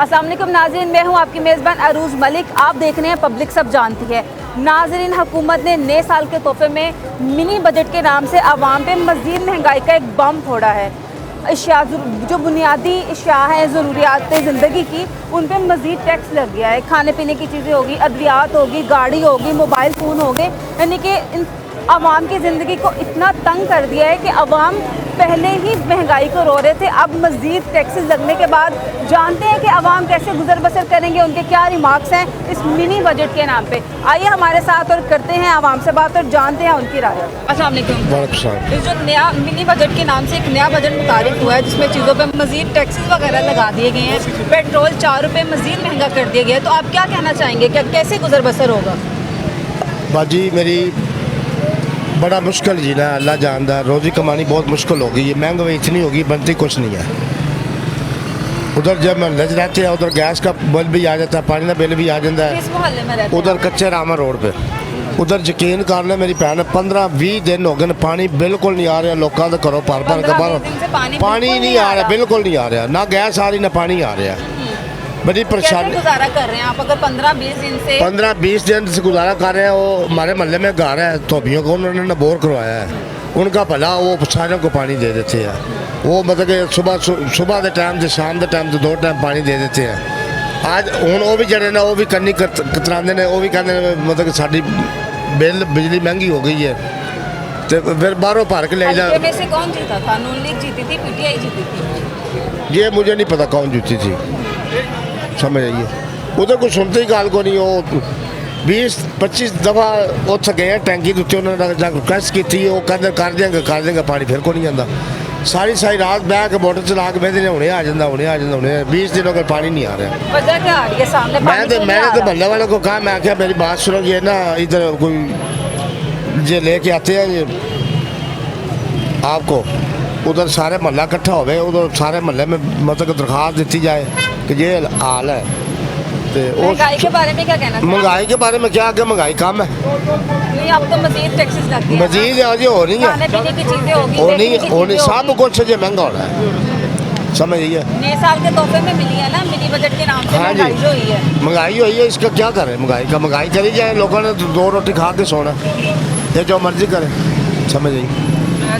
अस्सलाम वालेकुम नाज़रीन, मैं हूं आपकी मेज़बान अरूज मलिक। आप देख रहे हैं पब्लिक सब जानती है। नाज़रीन, हुकूमत ने नए साल के तोहफे में मिनी बजट के नाम से आवाम पे मज़ीद महंगाई का एक बम फोड़ा है। अशिया जो बुनियादी अशिया हैं, ज़रूरियात ज़िंदगी की, उन पर मज़ीद टैक्स लग गया है। खाने पीने की चीज़ें होगी, अद्वियात होगी, गाड़ी होगी, मोबाइल फ़ोन हो गए, यानी कि आवाम की ज़िंदगी को इतना तंग कर दिया है कि आवाम पहले ही महंगाई को रो रहे थे, अब मज़ीद टैक्सेस लगने के बाद जानते हैं कि आवाम कैसे गुजर बसर करेंगे, उनके क्या रिमार्क्स हैं इस मिनी बजट के नाम पे। आइए हमारे साथ और करते हैं आवाम से बात और जानते हैं उनकी राय। अस्सलाम वालेकुम। इस जो नया मिनी बजट के नाम से एक नया बजट मुतारिफ हुआ है जिसमें चीज़ों पर मज़ीद टैक्सेस वगैरह लगा दिए गए हैं, पेट्रोल 4 रुपये मज़ीद महंगा कर दिया गया है, तो आप क्या कहना चाहेंगे, क्या कैसे गुजर बसर होगा? बाजी मेरी बड़ा मुश्किल जीना है, अल्लाह जानदा है। रोज़ी कमानी बहुत मुश्किल हो गई है, महंगाई इतनी होगी, बनती कुछ नहीं है। उधर जब महल्ले रहते हैं उधर गैस का बिल भी आ जाता है, पानी का बिल भी आ जाता किस मोहल्ले में रहते है। हैं? उधर कच्चे रामा रोड पे उधर यकीन कर ले मेरी भैन, 15-20 दिन हो गए पानी बिल्कुल नहीं आ रहा। लोगों के घरों भर भर के बाहर पानी नहीं आ रहा, बिल्कुल नहीं आ रहा, ना गैस आ रही ना पानी आ रहा। बड़ी परेशानी गुजारा कर रहे हैं आप? अगर 15-20 दिन से 15-20 दिन से गुजारा कर रहे हैं। वो हमारे मोहल्ले में घर है धोबियों को, उन्होंने बोर करवाया है, उनका भला वो सारों को पानी दे देते हैं। वो मतलब कि सुबह के टाइम से शाम के टाइम से 2 टाइम पानी दे देते हैं। आज हूँ वो भी जड़े ना वो भी करनी कतराते हैं, वो भी कहते मतलब कि साड़ी बिल बिजली महंगी हो गई है, तो फिर बाहरों भर के ले जा। में से कौन जीता था? नून लीग जीती थी, पीटीआई जीती थी? ये मुझे नहीं पता कौन जीती थी, समझ आइए। उधर कुछ सुनते ही गाल को नहीं। वो 20-25 दफ़ा उत्थे गए टैंकी उत्ते उन्होंने रिक्वेस्ट की थी, वो कहते कर देंगे पानी, फिर को नहीं आता। सारी रात बह के मोटर चला के बहते हुणे आ जाता, हुणे आ जाता, हुणे 20 दिनों का पानी नहीं आ रहा। वजह क्या आ रही है सामने? मैंने तो मोहल्ले वालों को कहा, मैं क्या मेरी बात सुनो, ये ना इधर कोई ये लेके आते हैं ये आपको, उधर सारे मोहल्ला इकट्ठा हो गए, उधर सारे मोहल्ले में मतलब दरख्वास्त देती जाए कि ये हाल है। महंगाई के बारे में क्या कहना? महंगाई के बारे में क्या, महंगाई कम है नहीं, अब तो मजीद टैक्सेस लगते हैं, मजीद आज हो रही है, खाने पीने की चीजें होगी, होनी सब कुछ जो महंगा हो रहा है, समझ आइए। नए साल के तोहफे में मिली है ना मिनी बजट के नाम से। हाँ महंगाई जो हुई है, महंगाई हुई है, इसका क्या करें? महंगाई करी जाए, लोगों ने 2 रोटी खा के सोना, ये जो मर्जी करें, समझ आइए।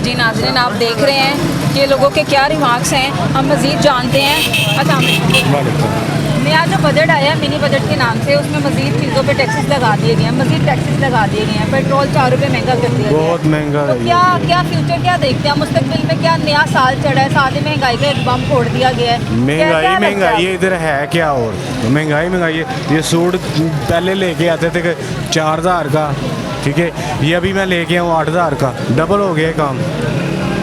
जी नाज़रीन, आप देख रहे हैं कि लोगों के क्या रिमार्क्स हैं, हम मज़ीद जानते हैं। अच्छा, नया जो बजट आया है मिनी बजट के नाम से, उसमें मज़ीद चीज़ों पे टैक्सेस लगा दिए गए हैं, मज़ीद टैक्सेस लगा दिए गए हैं, पेट्रोल 4 रुपये महंगा कर दिया गया है, बहुत महंगा। तो क्या फ्यूचर क्या देखते हैं मुस्तकबिल में? क्या नया साल चढ़ा है, साथ ही महंगाई का एक बम फोड़ दिया गया है। महंगाई इधर है क्या? और महंगाई है। ये सूट पहले लेके आते थे 4000 का, ठीक है, ये अभी मैं लेके आऊँ 8000 का, डबल हो गया काम।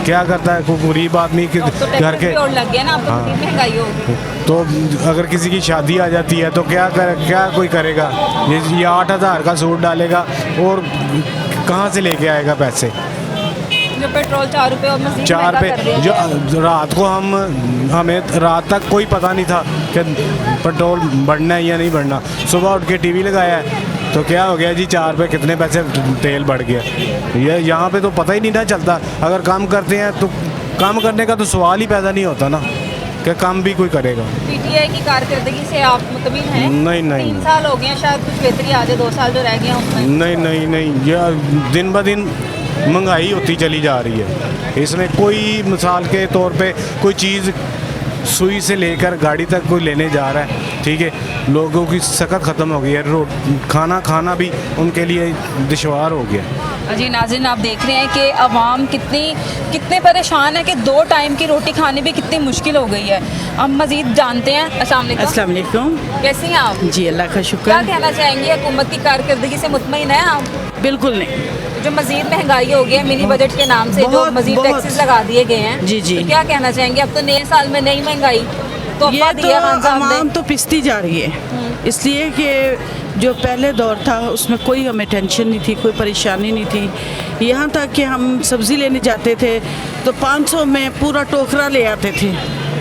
क्या करता है कोई गरीब आदमी के घर के? लग गया ना, अब तो महंगाई होगी, तो अगर किसी की शादी आ जाती है तो क्या कोई करेगा? ये 8000 का सूट डालेगा और कहाँ से लेके आएगा पैसे? जो पेट्रोल 4 रुपये और मज़ीद 4 पे जो रात को हमें रात तक कोई पता नहीं था कि पेट्रोल बढ़ना है या नहीं बढ़ना। सुबह उठ के टीवी लगाया है तो क्या हो गया जी, 4 पे कितने पैसे तेल बढ़ गया। ये यहाँ पे तो पता ही नहीं ना चलता। अगर काम करते हैं तो काम करने का तो सवाल ही पैदा नहीं होता ना, कि काम भी कोई करेगा। पीटीआई की कारकर्दगी से आप मुतमिन हैं? नहीं 3 साल हो गए हैं, शायद कुछ बेहतरी आ जाए, 2 साल जो रह गए हैं उसमें। नहीं, यह दिन ब दिन महंगाई होती चली जा रही है। इसमें कोई मिसाल के तौर पे कोई चीज़ सुई से लेकर गाड़ी तक कोई लेने जा रहा है, ठीक है, लोगों की सकत ख़त्म हो गई है, खाना भी उनके लिए दुश्वार हो गया। जी नाज़रीन, आप देख रहे हैं कि अवाम कितने परेशान है कि 2 टाइम की रोटी खाने भी कितनी मुश्किल हो गई है। हम मज़ीद जानते हैं। अस्सलाम वालेकुम, कैसी हैं आप? जी अल्लाह का शुक्र। क्या कहना चाहेंगे, हुकूमत की कारकर्दगी से मुतमईन है आप? बिल्कुल नहीं। जो मज़ीद महंगाई हो गई है मिनी बजट के नाम से, जो मज़ीद टैक्सेस लगा दिए गए हैं, जी तो क्या कहना चाहेंगे? अब तो नए साल में नई महंगाई तो आवाम तो पिसती जा रही है, इसलिए कि जो पहले दौर था उसमें कोई हमें टेंशन नहीं थी, कोई परेशानी नहीं थी। यहाँ तक कि हम सब्ज़ी लेने जाते थे तो 500 में पूरा टोकरा ले आते थे,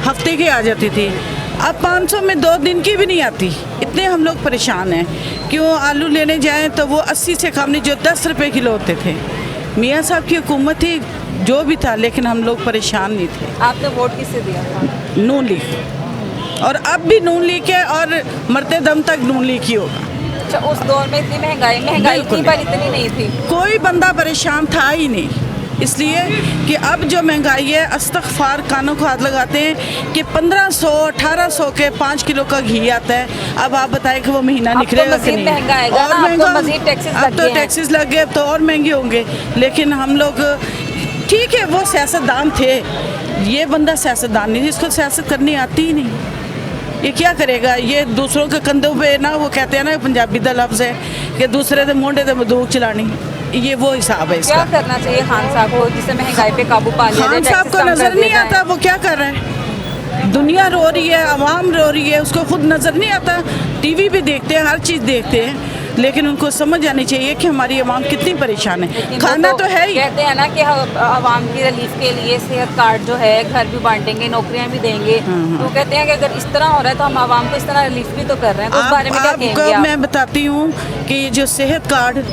हफ्ते की आ जाती थी। अब 500 में 2 दिन की भी नहीं आती, इतने हम लोग परेशान हैं। क्यों आलू लेने जाएं तो वो 80 से कम नहीं, जो 10 रुपये किलो होते थे। मियाँ साहब की हुकूमत थी, जो भी था, लेकिन हम लोग परेशान नहीं थे। आपने वोट किससे दिया था? नून लीग। और अब भी नून लीग है और मरते दम तक नून लीग ही होगा। अच्छा, उस दौर में इतनी महंगाई बिल्कुल थी पर इतनी नहीं थी। कोई बंदा परेशान था ही नहीं, इसलिए कि अब जो महंगाई है, अस्तगफार, कानों को हाथ लगाते हैं कि 1500-1800 के 5 किलो का घी आता है। अब आप बताएं कि वो महीना निकलेगा कि नहीं। महंगा आएगा ना, अब तो मजीद टैक्सेस लग अब तो गए हैं। टैक्सेस लग गए, अब तो और महंगे होंगे। लेकिन हम लोग, ठीक है, वो सियासतदान थे, ये बंदा सियासतदान नहीं, इसको सियासत करनी आती ही नहीं। ये क्या करेगा? ये दूसरों के कंधों पे ना, वो कहते हैं ना, पंजाबी दा लफ्ज़ है कि दूसरे के मोंढे ते बंदूक चलानी, ये वो हिसाब है इसका। क्या करना चाहिए खान साहब को जिससे महंगाई पे काबू पा लिया जाए? खान साहब को नजर नहीं आता वो क्या कर रहा है। दुनिया रो रही है, आवाम रो रही है, उसको खुद नजर नहीं आता। टीवी भी देखते हैं, हर चीज़ देखते हैं, लेकिन उनको समझ आनी चाहिए कि हमारी आवाम कितनी परेशान है। खाना तो है ही। कहते हैं ना कि आवाम की रिलीफ के लिए सेहत कार्ड जो है, घर भी बांटेंगे, नौकरियां भी देंगे। तो कहते हैं कि अगर इस तरह हो रहा है तो हम आवाम को इस तरह रिलीफ भी तो कर रहे हैं। तो उस बारे में क्या कहेंगे आप? मैं बताती हूँ कि ये जो सेहत कार्ड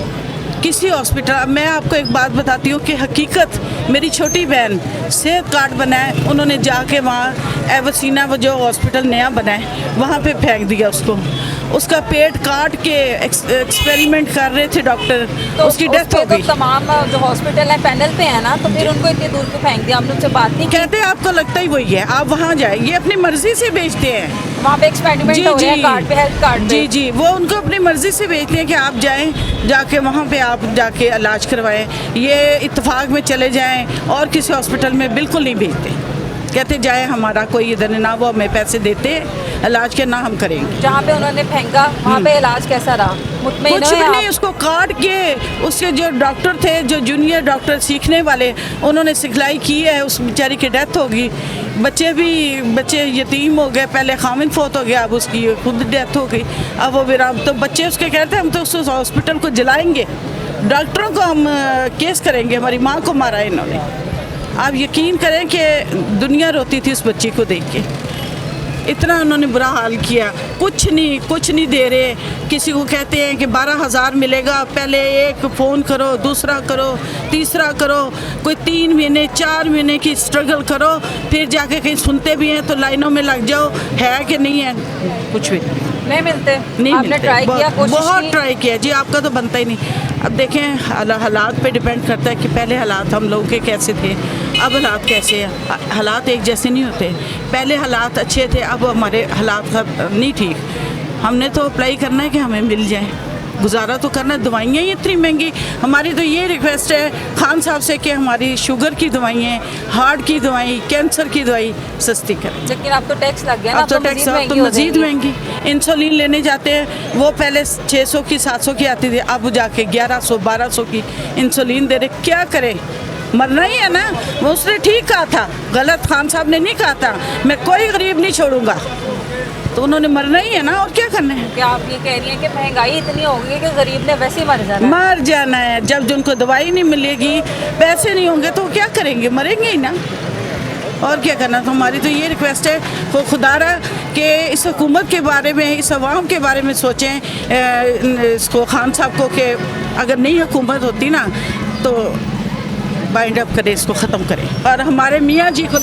किसी हॉस्पिटल, मैं आपको एक बात बताती हूँ कि हकीकत, मेरी छोटी बहन सेहत कार्ड बनाए, उन्होंने जाके वहाँ एवसीना वो जो हॉस्पिटल नया बना है वहाँ पे फेंक दिया उसको। उसका पेट काट के एक्सपेरिमेंट कर रहे थे डॉक्टर, तो उसकी डेथ हो गई। तो तमाम जो हॉस्पिटल है पैनल पे है ना, तो फिर उनको इतनी दूर क्यों फेंक दिया? हम लोग से बात नहीं कहते हैं आपको लगता ही वही है, आप वहाँ जाए, ये अपनी मर्जी से बेचते हैं। वहाँ पे एक्सपेरिमेंट हो रहा है कार्ड पे, हेल्थ कार्ड पे। जी जी, वो उनको अपनी मर्जी से बेचते हैं कि आप जाएं, जाके वहाँ पे आप जाके इलाज करवाएं। ये इत्तेफाक में चले जाएं और किसी हॉस्पिटल में बिल्कुल नहीं भेजते। कहते जाए हमारा कोई इधर ना, वो हमें पैसे देते इलाज के, ना हम करेंगे। जहाँ पे उन्होंने फेंका वहाँ पे इलाज कैसा रहा? मुतमईन कुछ हो भी आप? नहीं, उसको काट के, उसके जो डॉक्टर थे, जो जूनियर डॉक्टर सीखने वाले, उन्होंने सिखलाई की है, उस बेचारी की डेथ होगी। बच्चे यतीम हो गए, पहले खामिन फोत हो गया, अब उसकी खुद डेथ हो गई। अब वो विराम, तो बच्चे उसके कहते हैं हम तो उस हॉस्पिटल को जलाएंगे, डॉक्टरों को हम केस करेंगे, हमारी माँ को मारा इन्होंने। आप यकीन करें कि दुनिया रोती थी उस बच्ची को देख के, इतना उन्होंने बुरा हाल किया। कुछ नहीं दे रहे। किसी को कहते हैं कि 12,000 मिलेगा, पहले एक फ़ोन करो, दूसरा करो, तीसरा करो, कोई 3 महीने 4 महीने की स्ट्रगल करो, फिर जाके कहीं सुनते भी हैं तो लाइनों में लग जाओ। है कि नहीं है? कुछ भी नहीं मिलते। नहीं आपने मिलते। ट्राई किया, कोशिश बहुत की? ट्राई किया जी, आपका तो बनता ही नहीं। अब देखें, हालात पे डिपेंड करता है कि पहले हालात हम लोगों के कैसे थे, अब हालात कैसे हैं। हालात एक जैसे नहीं होते। पहले हालात अच्छे थे, अब हमारे हालात नहीं ठीक। हमने तो अप्लाई करना है कि हमें मिल जाए, गुजारा तो करना है। दवाइयाँ ही इतनी महंगी। हमारी तो ये रिक्वेस्ट है खान साहब से कि हमारी शुगर की दवाइयाँ, हार्ट की दवाई, कैंसर की दवाई सस्ती करें। लेकिन अब तो टैक्स लग गया ना, अब तो टैक्स, अब तो मजीद महंगी। इंसुलिन लेने जाते हैं, वो पहले 600 की 700 की आती थी, अब जाके 1100-1200 की इंसुलिन दे रहे। क्या करें? मरना ही है ना। वो उसने ठीक कहा था, गलत खान साहब ने नहीं कहा था मैं कोई गरीब नहीं छोड़ूंगा, तो उन्होंने मरना ही है ना, और क्या करना है। क्या आप ये कह रही हैं कि महंगाई इतनी होगी कि गरीब ने वैसे ही मर जाना है? मर जाना है। जब उनको दवाई नहीं मिलेगी, पैसे नहीं होंगे, तो क्या करेंगे? मरेंगे ही ना, और क्या करना। तो हमारी तो ये रिक्वेस्ट है वो खुदारा कि इस हुकूमत के बारे में, इस अवाम के बारे में सोचें, इसको खान साहब को, कि अगर नई हुकूमत होती ना तो बाइंड अप करें, इसको ख़त्म करें, और हमारे मियाँ जी को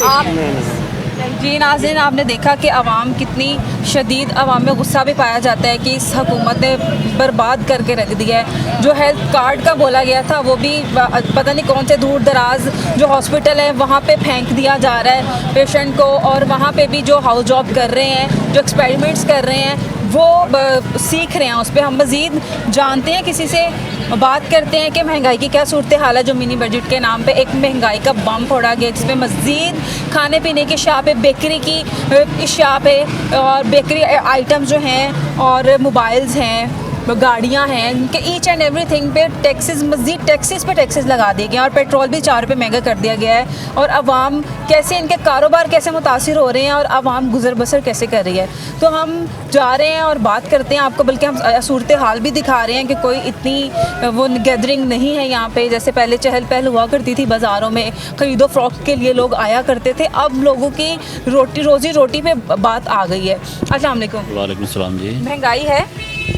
जी नाज़रीन, आपने देखा कि आवाम कितनी शदीद, आवाम में गुस्सा भी पाया जाता है कि इस हुकूमत ने बर्बाद करके रख दिया है। जो हेल्थ कार्ड का बोला गया था वो भी पता नहीं कौन से दूर दराज जो हॉस्पिटल है वहाँ पे फेंक दिया जा रहा है पेशेंट को, और वहाँ पे भी जो हाउस जॉब कर रहे हैं, जो एक्सपेरिमेंट्स कर रहे हैं, वो सीख रहे हैं उस पर। हम मज़ीद जानते हैं, किसी से बात करते हैं कि महंगाई की क्या सूरत हाल है। जो मिनी बजट के नाम पे एक महंगाई का बम फोड़ा गया, जिसमें मज़ीद खाने पीने की शॉप है, बेकरी की शॉप है, और बेकरी आइटम्स जो हैं, और मोबाइल्स हैं, गाड़ियाँ हैं, इनके ईच एंड एवरीथिंग पे टैक्सेस, मज़ीद टैक्सेस पे टैक्सेस लगा दिए गए हैं, और पेट्रोल भी 4 रुपये महंगा कर दिया गया है। और आवाम कैसे, इनके कारोबार कैसे मुतासिर हो रहे हैं, और आवाम गुजर बसर कैसे कर रही है। तो हम जा रहे हैं और बात करते हैं आपको, बल्कि हम सूरत हाल भी दिखा रहे हैं कि कोई इतनी वो गैदरिंग नहीं है यहाँ पे, जैसे पहले चहल पहल हुआ करती थी बाज़ारों में, खरीदो फ़रोख्त के लिए लोग आया करते थे। अब लोगों की रोज़ी रोटी पे बात आ गई है। अस्सलाम वालेकुम। वालेकुम सलाम जी। महंगाई है?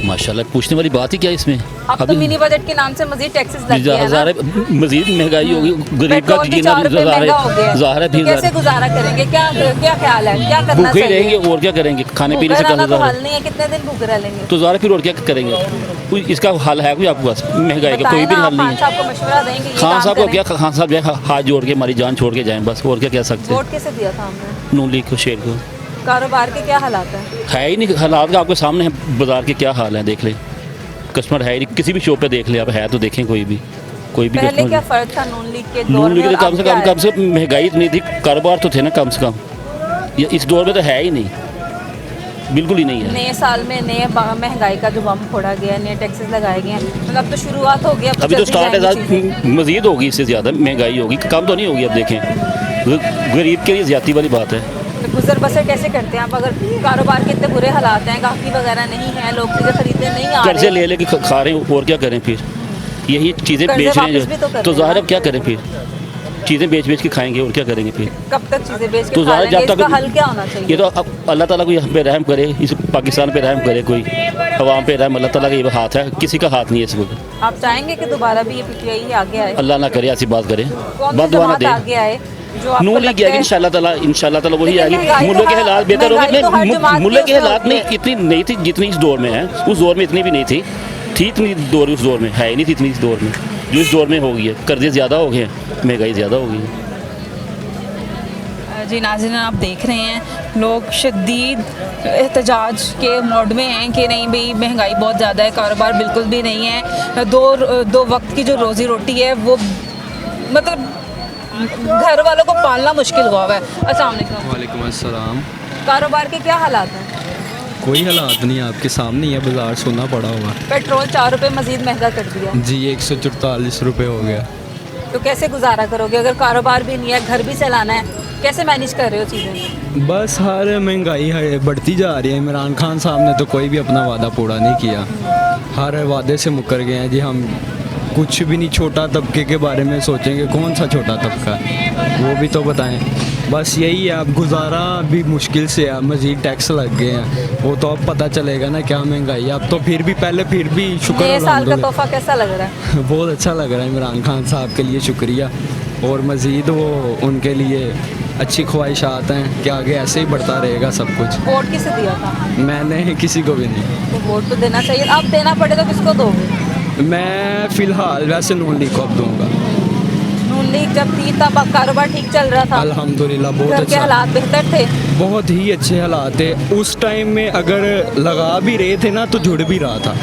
माशाल्लाह, पूछने वाली बात ही क्या है इसमें। अब तो मिनी बजट के नाम से मजीद टैक्सेस लग गए हैं ना। मजीद महंगाई होगी, गरीब का पेट्रोल भी 4 रुपए महंगा हो गया है। ज़ाहिर है, तो कैसे गुजारा करेंगे? क्या क्या ख्याल है, क्या करना भूखे चाहिए? रहेंगे और क्या करेंगे, खाने पीने से भूखे रहना तो कहाँ हल नहीं है, कितने दिन भूखे रह लेंगे? तो ज़ाहिर फिर और क्या करेंगे? कोई इसका हल है कोई आपके पास? महंगाई का कोई भी हल नहीं खान है। साहब को मशवरा देंगे, ये खान काम साहब को करें। क्या, खान साहब जो है हाथ जोड़ के हमारी जान छोड़ के जाएं बस, और क्या कह सकते हैं। वोट कैसे दिया था हमने? नून लीग को, शेर को। कारोबार के क्या हालात है ही नहीं हालात का, आपके सामने है बाजार के क्या हाल है, देख ले। कस्टमर है ही नहीं, किसी भी शॉप पे देख ले आप, है तो देखें कोई भी पहले कस्टमर। क्या फर्क था नून लीग के दौर नून लीग में के और अब कम से कम महंगाई इतनी थी, कारोबार तो थे ना कम से कम। ये इस दौर में तो है ही नहीं, बिल्कुल ही नहीं है। नए साल में नए महंगाई का जो बम फोड़ा गया है, नए टैक्सेस लगाए गए हैं, मतलब अब तो शुरुआत हो गई, अब अभी तो जल्दी स्टार्ट है, जाएंगी चीज़ें। मजीद होगी, इससे ज़्यादा महंगाई होगी, कम तो नहीं होगी। अब देखें, गरीब के लिए ज़्यादा वाली बात है। तो गुजर बसर कैसे करते हैं आप? अगर कारोबार के इतने बुरे हालात हैं, गाहकी वगैरह नहीं है, लोग चीज़ें खरीदने नहीं आ कर्जे रहे, ले लेके खा रहे हैं, और क्या करें फिर? यही चीज़ें कर्जे बेच रहे वापस भी तो हैं, कर तो रहे हैं ज़ाहिर ना। अब क्या करें फिर? चीज़ें बेच बेच के खाएंगे, और क्या करेंगे फिर? कब तक चीज़ें बेच के तो खा ज़ाहिर लेंगे? जब तक इसका हल क्या होना चाहिए? ये तो अब अल्लाह ताला को यहाँ पे रहम करे, इस पाकिस्तान पे रहम करे, कोई अवाम पे रहम, अल्लाह ताला का ये हाथ है, किसी का हाथ नहीं है इस वक्त। आप चाहेंगे कि दोबारा भी ये पीटीआई आगे आए? अल्लाह ना करे ऐसी बात करे, कौन सी बददुआ ना जमात दे। आगे आए जो आपको नून लीग लगता आएगी है? इंशाल्लाह ताला वही लेकिन आएगी। महंगाई तो मुल्क के हर- हालात बेहतर महंगाई तो हर होंगे। जमात मुल्क की के उसमें हालात होती नहीं है। इतनी नहीं थी जितनी इस दौर में है, उस दौर में इतनी भी नहीं थी इतनी दौर, उस दौर में है ही नहीं थी इतनी इस दौर में जो इस दौर में हो गई है। कर्जे ज़्यादा हो गए हैं, महंगाई ज़्यादा हो गई है। जी नाज़रीन, आप देख रहे हैं लोग शदीद एहतजाज के मोड में हैं कि नहीं भाई महंगाई बहुत ज़्यादा है, कारोबार बिल्कुल भी नहीं है, दो वक्त की जो रोज़ी रोटी है वो मतलब घर वालों को पालना मुश्किल हुआ है। अस्सलाम वालेकुम। वालेकुम अस्सलाम। कारोबार के क्या हालात हैं? कोई हालात नहीं, आपके सामने ही है, बाजार सुनना पड़ा होगा। पेट्रोल 4 रुपये मज़ीद महंगा कर दिया, जी 144 रुपये हो गया। तो कैसे गुजारा करोगे? अगर कारोबार भी नहीं है, घर भी चलाना है, कैसे मैनेज कर रहे हो चीज़ें? बस हर महंगाई बढ़ती जा रही है। इमरान खान साहब ने तो कोई भी अपना वादा पूरा नहीं किया, हर वादे से मुकर गए हैं जी। हम कुछ भी नहीं, छोटा तबके के बारे में सोचेंगे, कौन सा छोटा तबका है वो भी तो बताएं। बस यही है, अब गुजारा भी मुश्किल से है, मज़ीद टैक्स लग गए हैं, वो तो अब पता चलेगा ना क्या महंगाई है। अब तो फिर भी शुक्र नए साल का अल्हम्दुलिल्लाह। तोहफा कैसा लग रहा है? बहुत अच्छा लग रहा है, इमरान खान साहब के लिए शुक्रिया, और मज़ीद वो उनके लिए अच्छी ख्वाहिशात हैं कि आगे ऐसे ही बढ़ता रहेगा सब कुछ। वोट किसे दिया था? मैंने किसी को भी नहीं। तो वोट तो देना चाहिए, अब देना पड़े तो किसको दोगे? मैं फ़िलहाल वैसे नून लीग को अब दूँगा। नून लीग जब थी तब कारोबार ठीक चल रहा था, अल्हम्दुलिल्लाह बहुत घर के अच्छा, हालात बेहतर थे। बहुत ही अच्छे हालात थे उस टाइम में। अगर लगा भी रहे थे ना तो जुड़ भी रहा था,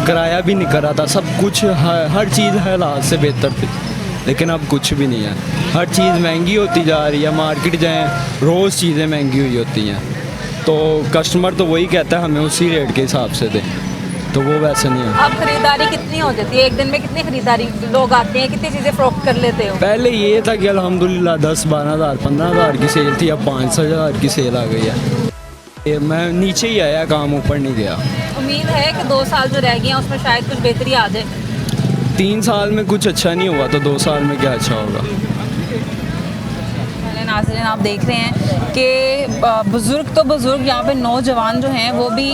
किराया भी नहीं कर रहा था, सब कुछ हर चीज़ हालात से बेहतर थी। लेकिन अब कुछ भी नहीं है, हर चीज़ महंगी होती जा रही है। मार्केट जाएँ, रोज़ चीज़ें महंगी हुई होती हैं, तो कस्टमर तो वही कहता है हमें उसी रेट के हिसाब से दें, तो वो वैसे नहीं है। अब खरीदारी कितनी हो जाती है? एक दिन में कितनी खरीदारी लोग आते हैं, कितनी चीज़ें फ़रोख्त कर लेते हो? पहले ये था कि अल्हम्दुलिल्लाह 10-12 हज़ार 15 हज़ार की सेल थी, अब 5-6 हज़ार की सेल आ गई है। मैं नीचे ही आया, काम ऊपर नहीं गया। उम्मीद है कि 2 साल जो रह गए हैं उसमें शायद कुछ बेहतरी आ जाए। 3 साल में कुछ अच्छा नहीं हुआ तो 2 साल में क्या अच्छा होगा। नाज़रीन, आप देख रहे हैं कि बुज़ुर्ग तो बुज़ुर्ग, यहाँ पे नौजवान जो हैं वो भी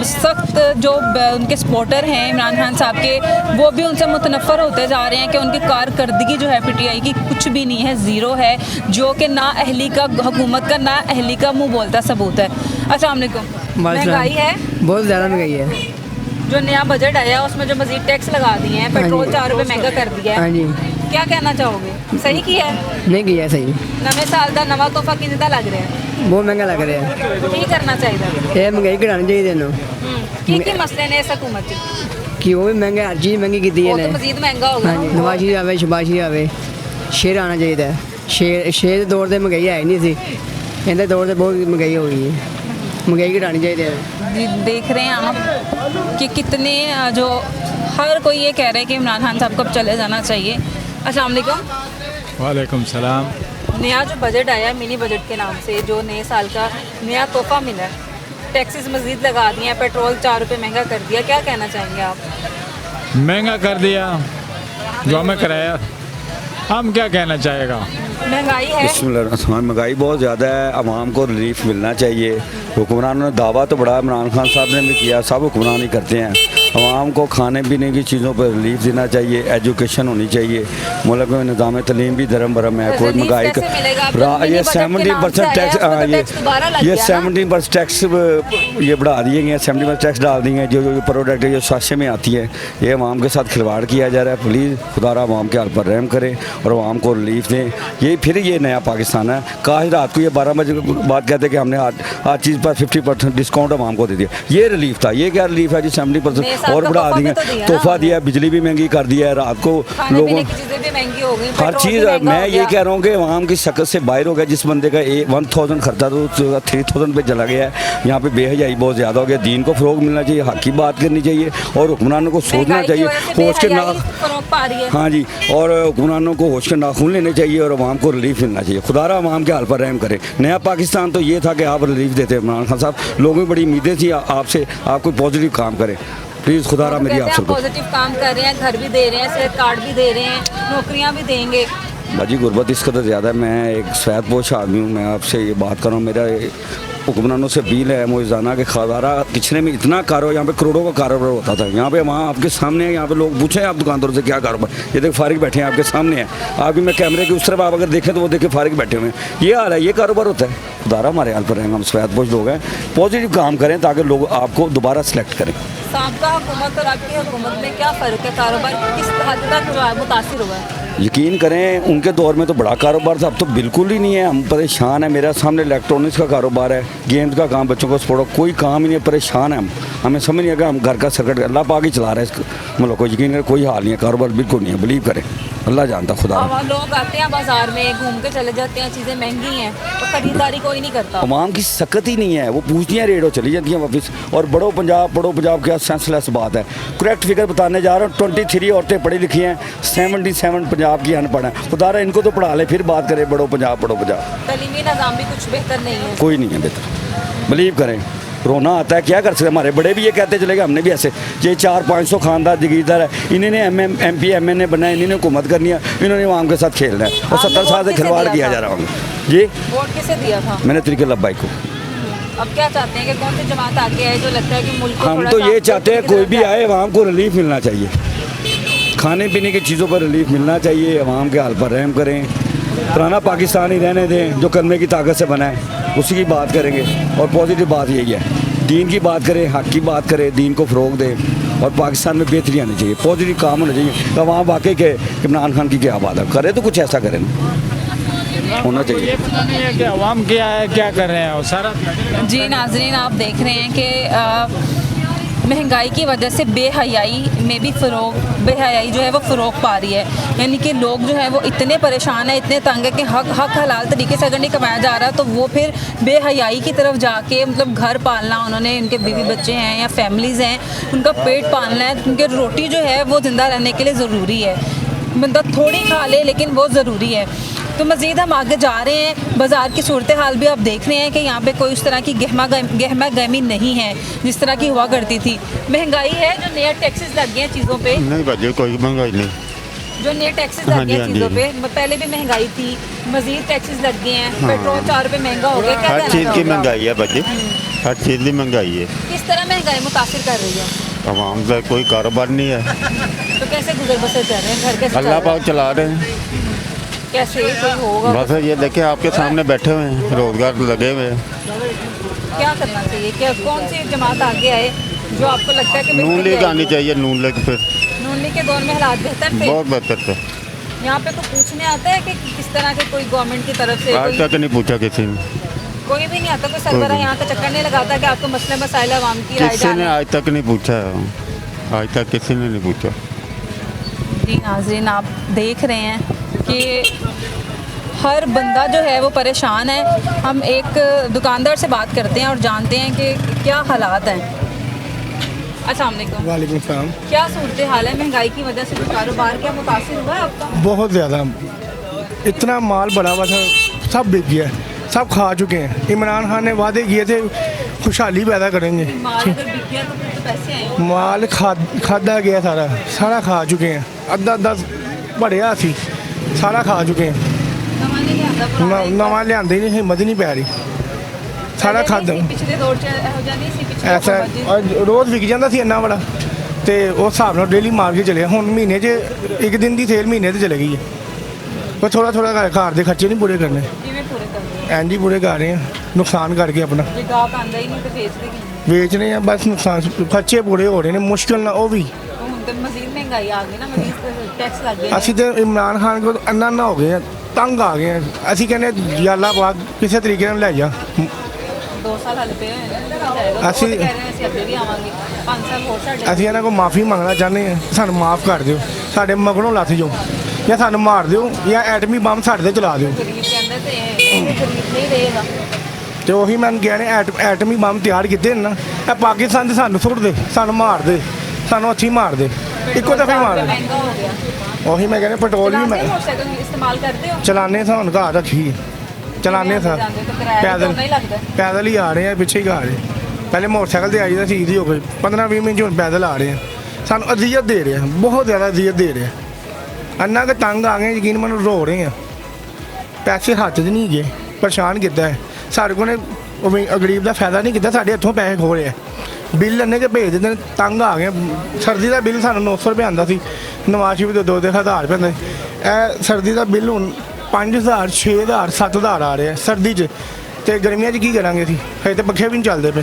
सख्त जो उनके सपोर्टर हैं इमरान खान साहब के, वो भी उनसे मुतनफ़र होते जा रहे हैं कि उनकी कारकर्दगी जो है पीटीआई की कुछ भी नहीं है, ज़ीरो है, जो कि ना अहली का, हुकूमत का ना अहली का मुँह बोलता सबूत है। अस्सलाम वालेकुम। महंगाई है, बहुत ज़्यादा महंगाई है। जो नया बजट आया उसमें जो मज़ीद टैक्स लगा दिए हैं, पेट्रोल 4 रुपये महंगा कर दिया हाँ है, जी, क्या कहना चाहोगे? सही किया है? नहीं किया सही, नवे साल का नवा तोहफा कितना लग रहा है? बहुत महंगा लग रहा है। की करना चाहिए? ये महंगाई घटानी चाहिए इन्हों की मसले ने इस हुकूमत च? कि वो भी महंगा, हर चीज़ महंगी की वो है तो मजीद महंगा होगा। हाँ जी, नवाजी आवे, शबाशी आवे, शेर आना चाहिए। शेर के दौर से महंगाई है ही नहीं सी, इनके दौर से बहुत महंगाई हो गई है, महंगाई घटानी चाहिए। देख रहे हैं आप कि कितने जो हर कोई ये कह रहे हैं कि इमरान खान साहब को अब चले जाना चाहिए। अस्सलाम वालेकुम। वालेकुम सलाम। नया जो बजट आया मिनी बजट के नाम से, जो नए साल का नया तोहफा मिला है, टैक्सेस मज़ीद लगा दिए हैं, पेट्रोल 4 रुपये महंगा कर दिया, क्या कहना चाहेंगे आप? महंगा कर दिया, जो हमें कराया, हम क्या कहना चाहेगा। महंगाई है, बिस्मिल्लाह, महंगाई बहुत ज़्यादा है, आवाम को रिलीफ मिलना चाहिए। हुक्मरानों ने दावा तो बड़ा इमरान खान साहब ने भी किया, सब हुक्मरान ही करते हैं। आवाम को खाने पीने की चीज़ों पर रिलीफ देना चाहिए, एजुकेशन होनी चाहिए, मुल्क में निज़ाम तलीम भी धर्म भरम है, कोई महंगाई कैसे मिलेगा? आप लोग ये मिनी बजट के 70% नाम से टैक्स, आया, उसमें तो टैक्स दोबारा लग ये गया ना? 70% टैक्स ये बढ़ा दिए गए हैं, 70% टैक्स डाल दिए हैं। जो प्रोडक्ट है जो साशे में आती है, ये आवाम के साथ खिलवाड़ किया जा रहा है। प्लीज़ खुदारा आवाम के हाल पर रहम करें और आवाम को रिलीफ दें। ये फिर ये नया पाकिस्तान है। काश रात को ये 12 बजे के बाद कहते कि हमने हर चीज़ पर 50% डिस्काउंट आवाम को दे दिया, ये रिलीफ था। ये क्या रिलीफ है जी? 70% और बढ़ा दिए, तोहफा दिया, बिजली भी महंगी कर दिया है, रात को खाने लोगों पीने की चीजें भी महंगी हो गई, हर पेट्रोल भी चीज़। महंगा मैं हो ये गया। कह रहा हूँ कि आवाम की शकल से बाहर हो गया। जिस बंदे का 1000 खर्चा तो 3000 पे चला गया है। यहाँ पे बेहयाई बहुत ज़्यादा हो गया। दीन को फ़रोग मिलना चाहिए, हक की बात करनी चाहिए और हुक्मरानों को सोचना महंगाई की चाहिए, वजह से होश के ना, बेहयाई फरोग पा रही है। हाँ जी, और हुक्मरानों को होश के नाखून लेने चाहिए और आवाम को रिलीफ मिलना चाहिए। खुदारा आवाम के हाल पर रहम करें। नया पाकिस्तान तो ये था कि आप रिलीफ देते हैं इमरान खान साहब। लोगों की बड़ी उम्मीदें थी आपसे, आप कोई पॉजिटिव काम करें। प्लीज़ खुदारा मेरी आपसे पॉजिटिव काम कर रहे हैं, घर भी दे रहे हैं, सेहत कार्ड भी दे रहे हैं, नौकरियां भी देंगे। भाजी गुर्बत इस कदर ज़्यादा है। मैं एक सफ़ेद पोश आदमी हूँ, मैं आपसे ये बात कर रहा हूँ। मेरा हुक्मरानों से अपील है मोइज़ाना के खदारा किचने में इतना कारोबार, यहाँ पे करोड़ों का कारोबार होता था। यहाँ पे वहाँ आपके सामने है, यहाँ पे लोग पूछें आप दुकानदारों से क्या कारोबार, ये देख फारिग बैठे हैं आपके सामने है। आपकी मैं कैमरे की उस तरफ आप अगर देखें तो वो देखें फारिग बैठे हुए हैं। ये हाल है, ये कारोबार होता है। खुदारा हमारे हाल पर रहेंगे, हम सफ़ेद पोश लोग हैं। पॉजिटिव काम करें ताकि लोग आपको दोबारा सेलेक्ट करें। साबका हुकूमत और आपकी हुकूमत में क्या फ़र्क है? कारोबार किस हद तक मुतासिर हुआ है? यकीन करें उनके दौर में तो बड़ा कारोबार था, अब तो बिल्कुल ही नहीं है। हम परेशान हैं। मेरा सामने इलेक्ट्रॉनिक्स का कारोबार है, गेम्स का काम, बच्चों को स्पोर्ट, कोई काम ही नहीं है। परेशान है हम, हमें समझ नहीं आएगा। हम घर का सर्किट अल्लाह पाक ही चला रहे हैं इस मुल्क को। यकीन करें कोई हाल नहीं है, कारोबार बिल्कुल नहीं है। बिलीव करें, अल्लाह जानता, खुदा। अब लोग आते हैं बाजार में, घूम के चले जाते हैं, चीज़ें महंगी हैं तो खरीदारी कोई नहीं करता। अवाम की सकत ही नहीं है, वो पूछती हैं रेट और चली जाती हैं वापस। और बड़ो पंजाब क्या सेंसलेस बात है। करेक्ट फिगर बताने जा रहा हूँ, 23 औरतें पढ़ी लिखी हैं, 77 पंजाब की अनपढ़ हैं। खुदारा इनको तो पढ़ा ले, फिर बात करें बड़ो पंजाब। तलीमी निज़ाम भी कुछ बेहतर नहीं है, कोई नहीं है बेहतर। बिलीव करें, रोना आता है, क्या कर सकते। हमारे बड़े भी ये कहते चले गए, हमने भी ऐसे। ये 400-500 खानदार जगीरदार है, इन्होंने MP MN बनाए, इन्होंने हुकूमत करनी है, इन्होंने आवाम के साथ खेलना है और 70 साल से खिलवाड़ किया जा रहा है। जी वोट किसे दिया था? मैंने तरीके लब्बाई को। अब क्या चाहते हैं कि कौन सी जमात आगे आए जो लगता है कि मुल्क को हम थोड़ा तो सा ये चाहते हैं की तरफ कोई भी जाए? आए, आवाम को रिलीफ मिलना चाहिए, खाने पीने की चीज़ों पर रिलीफ मिलना चाहिए। आवाम के हाल पर रहम करें। पुराना पाकिस्तान ही रहने दें जो कलमे की ताकत से बना है, उसी की बात करेंगे। और पॉजिटिव बात यही है, दीन की बात करें, हक की बात करें, दीन को फ़रोग दें और पाकिस्तान में बेहतरी आनी चाहिए, पॉजिटिव काम होना चाहिए। तो वहाँ वाकई के इमरान खान की क्या बात है, करे तो कुछ ऐसा करें होना चाहिए। ये पता नहीं है कि अवाम क्या है, क्या कर रहे हैं और सारा। जी नाजरीन, आप देख रहे हैं कि महंगाई की वजह से बेहयाई में भी बेहयाई जो है वो फ़रोग पा रही है। यानी कि लोग जो है वो इतने परेशान हैं, इतने तंग है कि हक हलाल तरीके से अगर नहीं कमाया जा रहा तो वो फिर बेहयाई की तरफ जाके, मतलब घर पालना, उन्होंने उनके बीवी बच्चे हैं या फैमिलीज़ हैं, उनका पेट पालना है, उनके रोटी जो है वो ज़िंदा रहने के लिए ज़रूरी है। बंदा थोड़ी खा ले लेकिन वो ज़रूरी है। तो मज़ीद हम आगे जा रहे हैं। बाज़ार की सूरत हाल भी आप देख रहे हैं कि यहाँ पे कोई उस तरह की गहमा गहमी नहीं है जिस तरह की हुआ करती थी। महंगाई है, जो नए टैक्सेस लग गए हैं चीज़ों पे। नहीं भाजी कोई महंगाई नहीं, जो नए टैक्सेस लग गए हैं चीज़ों पे, पहले भी महंगाई थी, मज़ीद टैक्सेस लग गए हैं, पेट्रोल 4 रुपये महंगा हो गया। क्या हर कहना चीज़ की चाहोगे? महंगाई है भाजी, हर चीज़ की महंगाई है। किस तरह महंगाई मुतासिर कर रही है? आवाम का कोई कारोबार नहीं है, तो कैसे गुजर बसर कर रहे हैं, घर कैसे चल अल्लाह रहा है? पाक चला रहे हैं। कैसे कोई होगा? बस ये देखिए आपके सामने बैठे हुए हैं, रोजगार लगे हुए हैं। क्या करना चाहिए? क्या कौन सी जमात आगे आए जो आपको लगता है कि नून बेहतरी लीग आनी आएगी? चाहिए, नून लीग फिर नून लीग के दौर में हालात बेहतर थे। बहुत बेहतर थे। यहाँ पे तो पूछने आता है कि किस तरह के कोई गवर्नमेंट की तरफ से आज तक नहीं पूछा किसी ने, कोई भी नहीं आता, कोई सरबरा यहाँ का चक्कर नहीं लगाता कि आपको मसले मसाइल आवाम की राय किसी ने जाने। आज तक नहीं पूछा है, आज तक किसी ने नहीं पूछा। जी नाज़रीन, आप देख रहे हैं कि हर बंदा जो है वो परेशान है। हम एक दुकानदार से बात करते हैं और जानते हैं कि क्या हालात हैं। अस्सलाम वालेकुम। वालेकुम सलाम। क्या सूरत हाल है? महंगाई की वजह से कुछ कारोबार क्या मुतासिर हुआ है आपका? बहुत ज़्यादा, इतना माल बढ़ा हुआ था, सब बिक गया, सब खा चुके हैं। इमरान खान ने वादे किए थे खुशहाली पैदा करेंगे, माल अगर बिक गया तो फिर तो पैसे आए। माल खादा गया, सारा खा चुके हैं। अद्धा बढ़िया सी सारा खा चुके हैं। कमाने ਨਵਾਂ ਲਿਆਂਦੇ ਹੀ ਨਹੀਂ, ਹਿੰਮਤ ਹੀ ਨਹੀਂ ਪੈ ਰਹੀ। ਸਾਰਾ ਖਾਦ ਪਿਛਲੇ ਦੌਰ ਚ ਇਹੋ ਜਿਹਾ ਨਹੀਂ ਸੀ, ਪਿਛਲੇ ਐਸਾ ਹੁਕੂਮਤ 'ਚ। ਰੋਜ਼ ਵਿਕ ਜਾਂਦਾ ਸੀ ਇੰਨਾ ਬੜਾ, ਤੇ ਉਸ ਹਿਸਾਬ ਨਾਲ ਡੇਲੀ ਮਾਰ ਕੇ ਚਲਿਆ। ਹੁਣ ਮਹੀਨੇ 'ਚ ਇੱਕ ਦਿਨ ਦੀ ਸੇਲ ਮਹੀਨੇ 'ਤੇ ਚਲੇ ਗਈ ਹੈ। ਪਰ ਥੋੜਾ ਘਰ ਦੇ ਖਰਚੇ ਨਹੀਂ ਪੂਰੇ ਕਰਨੇ, ਕਿਵੇਂ ਪੂਰੇ ਕਰਦੇ ਐਂਜ ਹੀ ਪੂਰੇ ਕਰ ਰਹੇ ਆ, ਨੁਕਸਾਨ ਕਰਕੇ ਆਪਣਾ। ਜੇ ਗਾਹਕ ਆਂਦਾ ਹੀ ਨਹੀਂ ਤੇ ਵੇਚਦੇ ਕਿਵੇਂ? ਵੇਚ ਰਹੇ ਆ ਬਸ, ਨੁਕਸਾਨ ਖਰਚੇ ਪੂਰੇ ਹੋ ਰਹੇ ਨੇ ਮੁਸ਼ਕਿਲ ਨਾਲ, ਉਹ ਵੀ। ਹੁਣ ਤੇ ਮਜ਼ੀਦ ਮਹਿੰਗਾਈ ਆ ਗਈ ਨਾ, ਮਜ਼ੀਦ ਟੈਕਸ ਲੱਗ ਗਏ ਨੇ। ਅਸੀਂ ਤੇ ਇਮਰਾਨ ਖਾਨ ਕੋਲ ਅੰਨਾ ਹੋ ਗਏ ਆ, ਤੰਗ ਆ ਗਏ ਆ। ਅਸੀਂ ਕਹਿੰਦੇ ਯਾਲਾ ਬਾਗ ਕਿਸੇ ਤਰੀਕੇ ਨਾਲ ਲੈ ਜਾ। 2 ਸਾਲ ਹਲੇ ਪਏ ਹੋਏ ਨੇ, ਜਾਏਗਾ। ਅਸੀਂ- ਉਹ ਤਾਂ ਕਹਿ ਰਹੇ ਨੇ ਅਸੀਂ ਅੱਗੇ ਵੀ ਆਵਾਂਗੇ, 5 ਸਾਲ ਹੋਰ ਸਾਡੇ। ਅਸੀਂ ਇਹਨਾਂ ਕੋਲ ਮਾਫੀ ਮੰਗਣਾ ਚਾਹੁੰਦੇ ਹਾਂ, ਸਾਨੂੰ ਮਾਫ ਕਰ ਦਿਓ, ਸਾਡੇ ਮਗਰੋਂ ਲੱਥ ਜਾਓ, ਜਾਂ ਸਾਨੂੰ ਮਾਰ ਦਿਓ ਜਾਂ ਐਟਮੀ ਬੰਬ ਸਾਡੇ ਤੇ ਚਲਾ ਦਿਓ। ਗਰੀਬ ਕਹਿੰਦੇ ਤੇ ਇਹ ਗਰੀਬ ਨਹੀਂ ਰਹੇਗਾ। ਤੇ ਉਹੀ ਮੈਂ ਕਹਿ ਰਿਹਾ, ਐਟਮੀ ਬੰਬ ਤਿਆਰ ਕੀਤੇ ਨੇ ਨਾ, ਇਹ ਪਾਕਿਸਤਾਨ ਦੇ ਸਾਨੂੰ ਸੁੱਟ ਦੇ, ਸਾਨੂੰ ਮਾਰ ਦੇ, ਸਾਨੂੰ ਅੱਛੀ ਮਾਰ ਦੇ, ਇੱਕੋ ਦਫੇ ਮਾਰ ਦੇ। ਮਹਿੰਗਾ ਹੋ ਗਿਆ। ਉਹੀ ਮੈਂ ਕਹਿੰਦਾ, ਪੈਟਰੋਲ ਵੀ ਮੈਂ ਮੋਟਰਸਾਈਕਲ ਇਸਤੇਮਾਲ ਕਰਦੇ ਹੋ? ਚਲਾਨੇ ਸਾਂ, ਹੁਣ ਘਰ ਰੱਖੀ ਚਲਾਨੇ ਸਾਂ, ਜਾਂਦੇ ਤਾਂ ਕਿਰਾਇਆ ਤਾਂ ਪੈਦਲ ਉਨਾ ਹੀ ਲੱਗਦਾ। ਪੈਦਲ ਹੀ ਆ ਰਹੇ ਆ, ਪਿੱਛੇ ਹੀ ਆ ਰਹੇ। ਪਹਿਲੇ ਮੋਟਰਸਾਈਕਲ ਤੇ ਆਈ ਦਾ ਸੀ, ਈਜ਼ੀ ਹੋ ਗਈ, 15-20 ਮਿੰਟ ਹੁਣ ਪੈਦਲ ਆ ਰਹੇ ਆ। ਸਾਨੂੰ ਅਜ਼ੀਅਤ ਦੇ ਰਿਹਾ, ਬਹੁਤ ਜ਼ਿਆਦਾ ਅਜ਼ੀਅਤ ਦੇ ਰਿਹਾ। ਇੰਨਾ ਕਿ ਤੰਗ ਆ ਗਏ, ਯਕੀਨ ਮੈਨੂੰ ਰੋ ਰਹੇ ਆ। ਪੈਸੇ ਹੱਥ 'ਚ ਨਹੀਂ ਗਏ, ਪਰੇਸ਼ਾਨ ਕੀਤਾ ਹੈ ਸਾਡੇ ਕੋਲ ਨੇ। ਉਹ ਵੀ ਗਰੀਬ ਦਾ ਫਾਇਦਾ ਨਹੀਂ ਕੀਤਾ, ਸਾਡੇ ਹੱਥੋਂ ਪੈਸੇ ਖੋਹ ਰਹੇ ਆ। ਬਿੱਲ ਇੰਨੇ ਕਿ ਭੇਜ ਦਿੰਦੇ ਨੇ, ਤੰਗ ਆ ਗਏ। ਸਰਦੀ ਦਾ ਬਿੱਲ ਸਾਨੂੰ 900 ਰੁਪਏ ਆਉਂਦਾ ਸੀ, ਨਵਾਜ਼ ਸ਼ਰੀਫ ਦੇ 2-1000 ਰੁਪਏ ਆਉਂਦਾ ਸੀ। ਇਹ ਸਰਦੀ ਦਾ ਬਿੱਲ ਹੁਣ 5000, 6000, 7000 ਆ ਰਿਹਾ ਸਰਦੀ 'ਚ। ਤੇ ਗਰਮੀਆਂ 'ਚ ਕੀ ਕਰਾਂਗੇ ਅਸੀਂ? ਹਜੇ ਤਾਂ ਪੱਖੇ ਵੀ ਨਹੀਂ ਚੱਲਦੇ ਪਏ,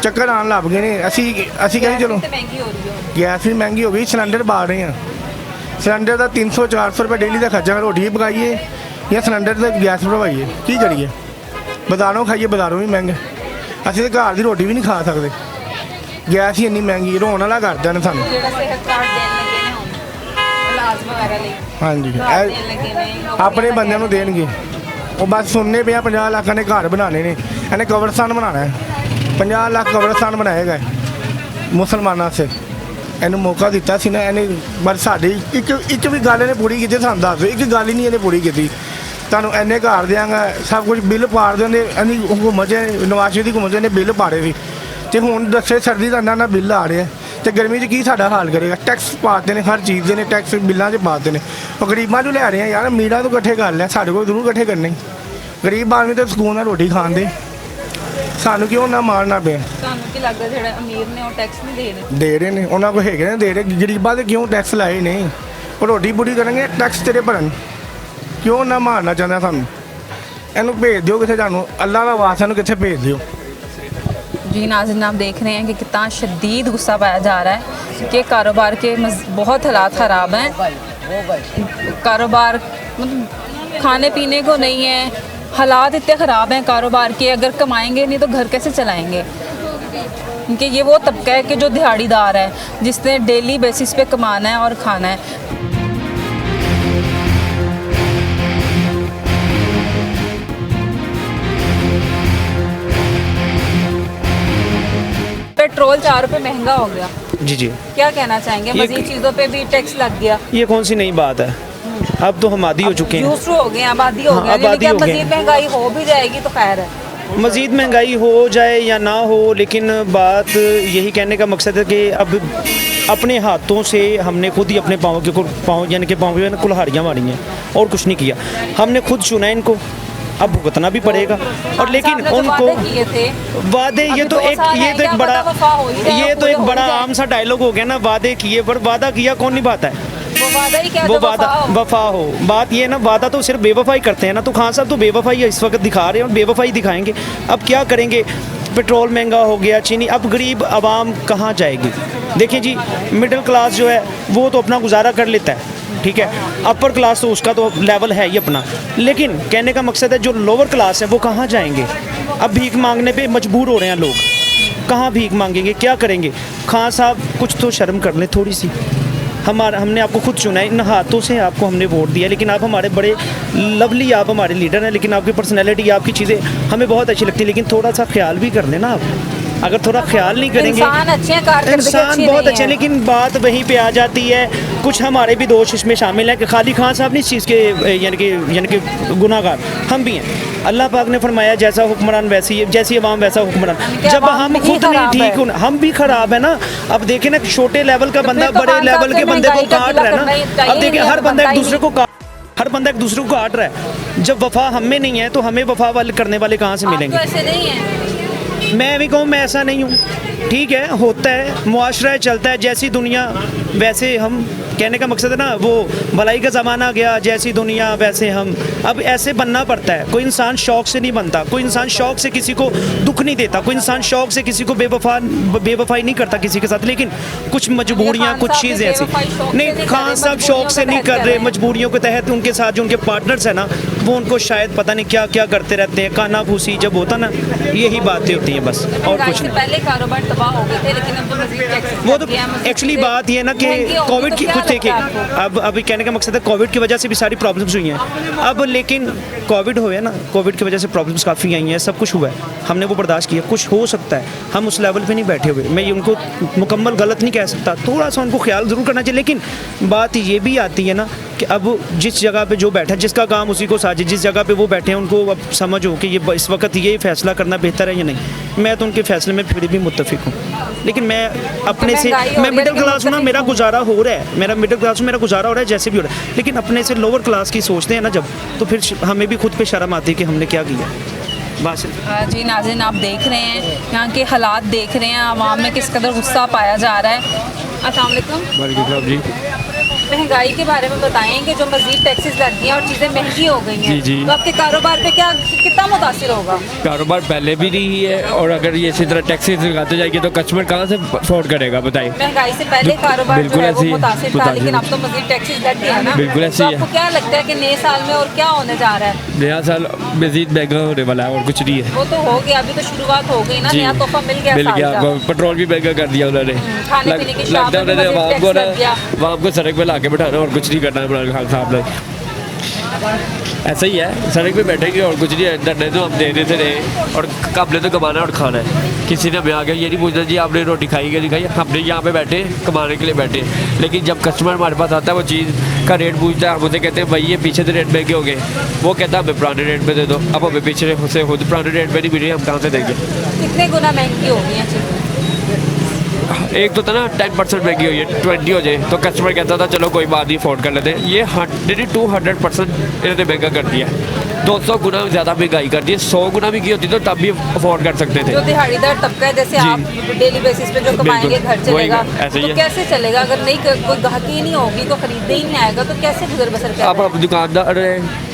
ਚੱਕਰ ਆਉਣ ਲੱਗ ਗਏ ਨੇ। ਅਸੀਂ ਕਹਿੰਦੇ ਚਲੋ, ਤੇ ਮਹਿੰਗੀ ਹੋ ਰਹੀ ਹੈ। ਗੈਸ ਵੀ ਮਹਿੰਗੀ ਹੋ ਗਈ, ਸਿਲੰਡਰ ਬਾਲ ਰਹੇ ਆ। ਸਿਲੰਡਰ ਦਾ 300-400 ਰੁਪਏ ਡੇਲੀ ਦਾ ਖਰਚਾ, ਰੋਟੀ ਪਕਾਈਏ ਜਾਂ ਸਿਲੰਡਰ ਤੇ ਗੈਸ ਭਰਵਾਈਏ, ਕੀ ਕਰੀਏ? ਬਾਜ਼ਾਰੋਂ ਖਾਈਏ, ਬਾਜ਼ਾਰੋਂ ਵੀ ਮਹਿੰਗਾ। ਅਸੀਂ ਤਾਂ ਘਰ ਦੀ ਰੋਟੀ ਵੀ ਨਹੀਂ ਖਾ ਸਕਦੇ, ਗੈਸ ਹੀ ਇੰਨੀ ਮਹਿੰਗੀ, ਰੋਣ ਵਾਲਾ ਕਰਦੇ ਨੇ ਸਾਨੂੰ। ਜਿਹੜਾ ਸਿਹਤ ਕਾਰਡ ਦੇਣ ਲੱਗੇ ਨੇ ਹੁਣ ਇਲਾਜ ਵਗੈਰਾ ਲਈ, ਹਾਂਜੀ, ਕਾਰਡ ਦੇਣ ਲੱਗੇ ਨੇ, ਨੌਕਰੀਆਂ ਆਪਣੇ ਬੰਦਿਆਂ ਨੂੰ ਦੇਣਗੇ। ਉਹ ਬਸ ਸੁਣਨੇ ਪਿਆ 50 ਲੱਖਾਂ ਨੇ ਘਰ ਬਣਾਉਣੇ ਨੇ, ਇਹਨੇ ਕਬਰਸਤਾਨ ਬਣਾਉਣਾ ਹੈ। 50 ਲੱਖ ਕਬਰਸਤਾਨ ਬਣਾਏਗਾ ਮੁਸਲਮਾਨਾਂ ਸੇ। ਇਹਨੂੰ ਮੌਕਾ ਦਿੱਤਾ ਸੀ ਨਾ ਇਹਨੇ, ਪਰ ਸਾਡੀ ਇੱਕ ਵੀ ਗੱਲ ਇਹਨੇ ਪੂਰੀ ਕੀਤੀ। ਸਾਨੂੰ ਦੱਸ ਦਿਓ, ਇੱਕ ਗੱਲ ਹੀ ਨਹੀਂ ਇਹਨੇ ਪੂਰੀ ਕੀਤੀ। ਤੁਹਾਨੂੰ ਇੰਨੇ ਘਰ ਦਿਆਂਗਾ, ਸਭ ਕੁਝ ਬਿੱਲ ਪਾੜ ਦਿੰਦੇ। ਇਹਨੀ ਹੁਕੂਮਤ 'ਚ, ਨਵਾਜ਼ ਸ਼ਰੀਫ ਦੀ ਹੁਕੂਮਤ 'ਚ ਇਹਨੇ ਬਿੱਲ ਪਾੜੇ ਸੀ। ਤੇ ਹੁਣ ਦੱਸੇ ਸਰਦੀ ਦਾ ਇੰਨਾ ਬਿੱਲ ਆ ਰਿਹਾ, ਤੇ ਗਰਮੀ 'ਚ ਕੀ ਸਾਡਾ ਹਾਲ ਕਰੇਗਾ? ਟੈਕਸ ਪਾਤੇ ਨੇ, ਹਰ ਚੀਜ਼ ਦੇ ਨੇ ਟੈਕਸ, ਬਿੱਲਾਂ 'ਚ ਪਾਤੇ ਨੇ। ਉਹ ਗਰੀਬਾਂ ਨੂੰ ਲੈ ਰਹੇ ਆ ਯਾਰ, ਅਮੀਰਾਂ ਤੋਂ ਇਕੱਠੇ ਕਰ ਲਿਆ, ਸਾਡੇ ਕੋਲ ਜ਼ਰੂਰ ਇਕੱਠੇ ਕਰਨੇ। ਗਰੀਬ ਆਦਮੀ ਤਾਂ ਸਕੂਨ ਨਾਲ ਰੋਟੀ ਖਾਣ ਦੇ, ਸਾਨੂੰ ਕਿਉਂ ਨਾ ਮਾਰਨਾ ਪਿਆ? ਤੁਹਾਨੂੰ ਕੀ ਲੱਗਦਾ ਜਿਹੜੇ ਅਮੀਰ ਨੇ ਉਹ ਟੈਕਸ ਨਹੀਂ ਦੇ ਰਹੇ? ਦੇ ਰਹੇ ਨੇ, ਉਹਨਾਂ ਕੋਲ ਹੈਗੇ ਨੇ, ਦੇ ਰਹੇ। ਗਰੀਬਾਂ ਦੇ ਕਿਉਂ ਟੈਕਸ ਲਾਏ ਨੇ? ਉਹ ਰੋਟੀ ਪੂਰੀ ਕਰਨਗੇ, ਟੈਕਸ ਤੇਰੇ ਭਰਨ। ਕਿਉਂ ਨਾ ਮਾਰਨਾ ਚਾਹੁੰਦਾ ਸਾਨੂੰ? ਇਹਨੂੰ ਭੇਜ ਦਿਓ ਕਿਥੇ, ਤੁਹਾਨੂੰ ਅੱਲਾ ਦਾ ਵਾਸਤਾ ਨੂੰ किथे भेज दियो। जी नाज़रीन, आप देख रहे हैं कि कितना शदीद गुस्सा पाया जा रहा है कि कारोबार के बहुत हालात ख़राब हैं। कारोबार मतलब खाने पीने को नहीं है, हालात इतने ख़राब हैं कारोबार के। अगर कमाएंगे नहीं तो घर कैसे चलाएंगे? क्योंकि ये वो तबका है कि जो दिहाड़ीदार है, जिसने डेली बेसिस पे कमाना है और खाना है। पेट्रोल 4 रुपये महंगा हो गया, जी जी, क्या कहना चाहेंगे? मजीद चीज़ों पे भी टैक्स लग गया। ये कौन सी नई बात है? अब तो हम आदी हो चुके हैं। यूज़ टू हो गए, आबादी हो हाँ, गया। आबादी लेकिन हो गए। मजीद महंगाई हो भी जाएगी तो खैर है। मज़ीद महंगाई हो जाए या ना हो, लेकिन बात यही कहने का मकसद है कि अब अपने हाथों से हमने खुद ही अपने पाँव यानी कि पाँव में कुल्हाड़ियाँ मारी हैं और कुछ नहीं किया। हमने खुद चुना इनको, अब भुगतना भी पड़ेगा। और लेकिन उनको वादे, ये तो एक बड़ा आम सा डायलॉग हो गया ना, वादे किए, पर वादा किया कौन निभाता है? वो वादा वफा हो। बात ये है ना, वादा तो सिर्फ बेवफाई करते हैं ना। तो खान साहब तो बेवफाई इस वक्त दिखा रहे हैं और बेवफाई दिखाएंगे। अब क्या करेंगे? पेट्रोल महंगा हो गया, चीनी, अब गरीब आवाम कहाँ जाएगी? देखिए जी, मिडिल क्लास जो है वो तो अपना गुजारा कर लेता है, ठीक है। अपर क्लास तो उसका तो लेवल है ही अपना, लेकिन कहने का मकसद है जो लोअर क्लास है वो कहाँ जाएंगे? अब भीख मांगने पे मजबूर हो रहे हैं लोग, कहाँ भीख मांगेंगे, क्या करेंगे? खान साहब कुछ तो शर्म कर लें थोड़ी सी। हमने आपको खुद चुना है, इन हाथों से आपको हमने वोट दिया, लेकिन आप हमारे बड़े लवली, आप हमारे लीडर हैं, लेकिन आपकी पर्सनैलिटी, आपकी चीज़ें हमें बहुत अच्छी लगती है, लेकिन थोड़ा सा ख्याल भी कर लेना आप। अगर थोड़ा ख्याल नहीं करेंगे, इंसान अच्छे हैं, इंसान बहुत अच्छे हैं, लेकिन बात वहीं पे आ जाती है। कुछ हमारे भी दोष इसमें शामिल हैं कि खाली खान साहब नहीं इस चीज़ के यानी कि गुनाहगार हम भी हैं। अल्लाह पाक ने फरमाया जैसा हुक्मरान जैसी अवाम वैसा हुक्मरान। जब हम खुद नहीं ठीक, हम भी खराब है ना। अब देखें ना, छोटे लेवल का बंदा बड़े लेवल के बंदे को काट रहा है ना। अब देखिए, हर बंदा एक दूसरे को काट रहा है। जब वफा हम में नहीं है तो हमें वफा वाले करने वाले कहाँ से आप मिलेंगे? तो ऐसे नहीं है। मैं भी कहूँ मैं ऐसा नहीं हूँ, ठीक है, होता है, मुआशरा है, चलता है, जैसी दुनिया वैसे हम। कहने का मकसद है ना, वो भलाई का ज़माना गया, जैसी दुनिया वैसे हम। अब ऐसे बनना पड़ता है। कोई इंसान शौक़ से नहीं बनता, कोई इंसान शौक़ से किसी को दुख नहीं देता, कोई इंसान शौक़ से किसी को बेवफाई नहीं करता किसी के साथ। लेकिन कुछ मजबूरियाँ, कुछ चीज़ें ऐसी नहीं, खान साहब शौक़ से नहीं कर रहे, मजबूरियों के तहत उनके साथ जो उनके पार्टनर्स हैं ना, वो उनको शायद पता नहीं क्या क्या करते रहते हैं, काना फूसी जब होता ना, यही बातें होती हैं बस, और कुछ नहीं। पहले कारोबार तबाह हो गए थे, लेकिन अब तो मज़ीद टैक्सेस वो तो लग गया, मज़ीद एक्चुअली से बात ये है ना कि महंगी होगी, कोविड तो की क्या कुछ देखिए, लगता है आपको? अब अभी कहने का मकसद है कोविड की वजह से भी सारी प्रॉब्लम्स हुई हैं। अब लेकिन कोविड हुआ है ना, कोविड की वजह से प्रॉब्लम्स काफ़ी आई हैं, सब कुछ हुआ है, हमने वो बर्दाश्त किया। कुछ हो सकता है, हम उस लेवल पे नहीं बैठे हुए, मैं ये उनको मुकम्मल गलत नहीं कह सकता, थोड़ा सा उनको ख्याल ज़रूर करना चाहिए। लेकिन बात ये भी आती है ना कि अब जिस जगह पे जो बैठा है, जिसका काम उसी को साझे, जिस जगह पे वो बैठे हैं उनको अब समझ हो कि ये इस वक्त ये फैसला करना बेहतर है या नहीं। मैं तो उनके फैसले में फिर भी मुत्तफिक हूँ, लेकिन मैं अपने से, मैं मिडिल क्लास हूँ ना, मेरा गुजारा हो रहा है, मेरा मिडिल क्लास हूँ, मेरा गुजारा हो रहा है जैसे भी हो रहा है। लेकिन अपने से लोअर क्लास की सोचते हैं ना जब, तो फिर हमें भी खुद पे शर्म आती है कि हमने क्या किया। बस जी नाज़रीन, आप देख रहे हैं यहाँ के हालात, देख रहे हैं आवाम में किस कदर गुस्सा पाया जा रहा है। अस्सलाम वालेकुम जी महंगाई के बारे में बताएं कि जो मज़ीद टैक्सेस लग गई हैं और चीज़ें महंगी हो गई हैं, जी। तो आपके कारोबार पे क्या कितना मुतासिर होगा? कारोबार पहले भी नहीं है, और अगर ये इसी तरह टैक्सेस लगाते जाएंगे तो कस्टमर कहाँ से अफोर्ड करेगा, बताइए। महंगाई से पहले कारोबार जो बिल्कुल है वो ऐसे ही, मुतासिर था, लेकिन अब तो मज़ीद टैक्सेस लग गया ना, बिल्कुल ऐसे तो ही है। आपको क्या लगता है कि नए साल में और क्या होने जा रहा है? नया साल मजीद महंगा होने वाला है और कुछ नहीं है। वो तो हो गया, अभी तो शुरुआत हो गई ना, जी, नया तोहफा मिल गया साल का। पेट्रोल भी महंगा कर दिया उन्होंने, खाने पीने की शॉप लगता में है मज़ीद टैक्स लग गया। वहाँ आपको सड़क पे ला के बैठाना और कुछ नहीं करना है इमरान खान साहब ने। ऐसा ही है, सड़क पे बैठेंगे और कुछ नहीं है, डरने तो हम देने से रहे, और हमने तो कमाना और खाना है। किसी ने हमें आगे ये नहीं पूछना जी आपने रोटी खाई कि नहीं खाई, हमने यहाँ पे बैठे कमाने के लिए बैठे। लेकिन जब कस्टमर हमारे पास आता है, वो चीज़ का रेट पूछता है, हम उसे कहते हैं भाई ये पीछे से रेट महंगे हो गए, वो कहता है हमें पुराने रेट पे दे दो। अब हमें पीछे से खुद पुराने रेट पे नहीं मिल रही, हम कहाँ से देंगे? कितने गुना महंगी हो गई हैं चीज़ें? एक तो था ना 10% महंगी हुई है, 20 हो जाए तो कस्टमर कहता था चलो कोई बात नहीं अफोर्ड कर लेते हैं। ये 200% इन्होंने महंगा कर दिया है, 200 गुना ज़्यादा महंगाई कर दी है। 100 गुना भी की होती तो तब भी अफोर्ड कर सकते थे। जो दिहाड़ीदार तबका है, जैसे आप डेली बेसिस पे जो कमाएंगे, घर चलेगा, ऐसे ही तो है। कैसे चलेगा? अगर नहीं कोई गाहकी ही नहीं होगी, कोई खरीदने ही नहीं आएगा, तो कैसे गुजर बसर अब करेगा? हम दुकानदार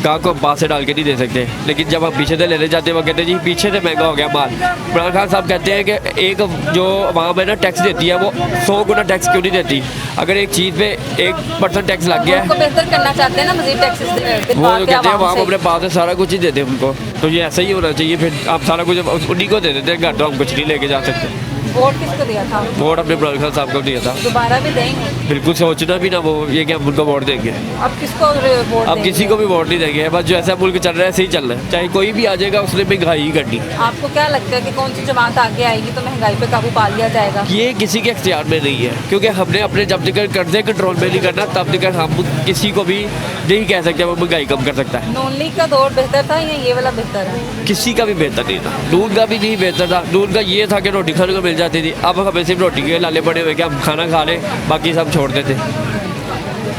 गाहक को पास से डाल के नहीं दे सकते, लेकिन जब हम पीछे से लेने जाते हैं वो कहते हैं जी पीछे से महंगा हो गया माल। इमरान खान साहब कहते हैं कि एक जो अवाम है ना टैक्स देती है, वो 100 गुना टैक्स क्यों नहीं देती? अगर एक चीज़ पे 1% टैक्स लग गया उनको है, बेहतर करना चाहते हैं ना, मजीद टैक्सेस वो तो कहते हैं अवाम अपने पास से सारा कुछ ही देते हैं उनको, तो ये ऐसा ही होना चाहिए। फिर आप सारा कुछ उन्हीं को दे देते हैं, घर तो हम कुछ नहीं लेके जा सकते। वोट किसको दिया था? वोट अपने इमरान खान साहब को दिया था। दोबारा भी देंगे? बिल्कुल सोचना भी ना वो ये कि हम उनको वोट देंगे। अब किसको वोट अब देंगे? किसी को भी वोट नहीं देंगे, बस जो ऐसा मुल्क चल रहा है ऐसे ही चल रहा है, चाहे कोई भी आ जाएगा उसने महंगाई ही करनी। आपको क्या लगता है कि कौन सी जमात आगे आएगी तो महंगाई पे काबू पा लिया जाएगा? ये किसी के इख्तियार में नहीं है, क्योंकि हमने अपने जब तक कर्जे कंट्रोल में नहीं करना तब तक हम किसी को भी नहीं कह सकते वो महंगाई कम कर सकता है। नून लीग का दौर बेहतर था या ये वाला बेहतर है? किसी का भी बेहतर नहीं था, नून का भी नहीं बेहतर था। नून का ये था कि रोटी खाने को मिल जाती थी, अब हमें सिर्फ रोटी के लाले पड़े हुए कि हम खाना खा लें, बाकी सब छोड़ देते।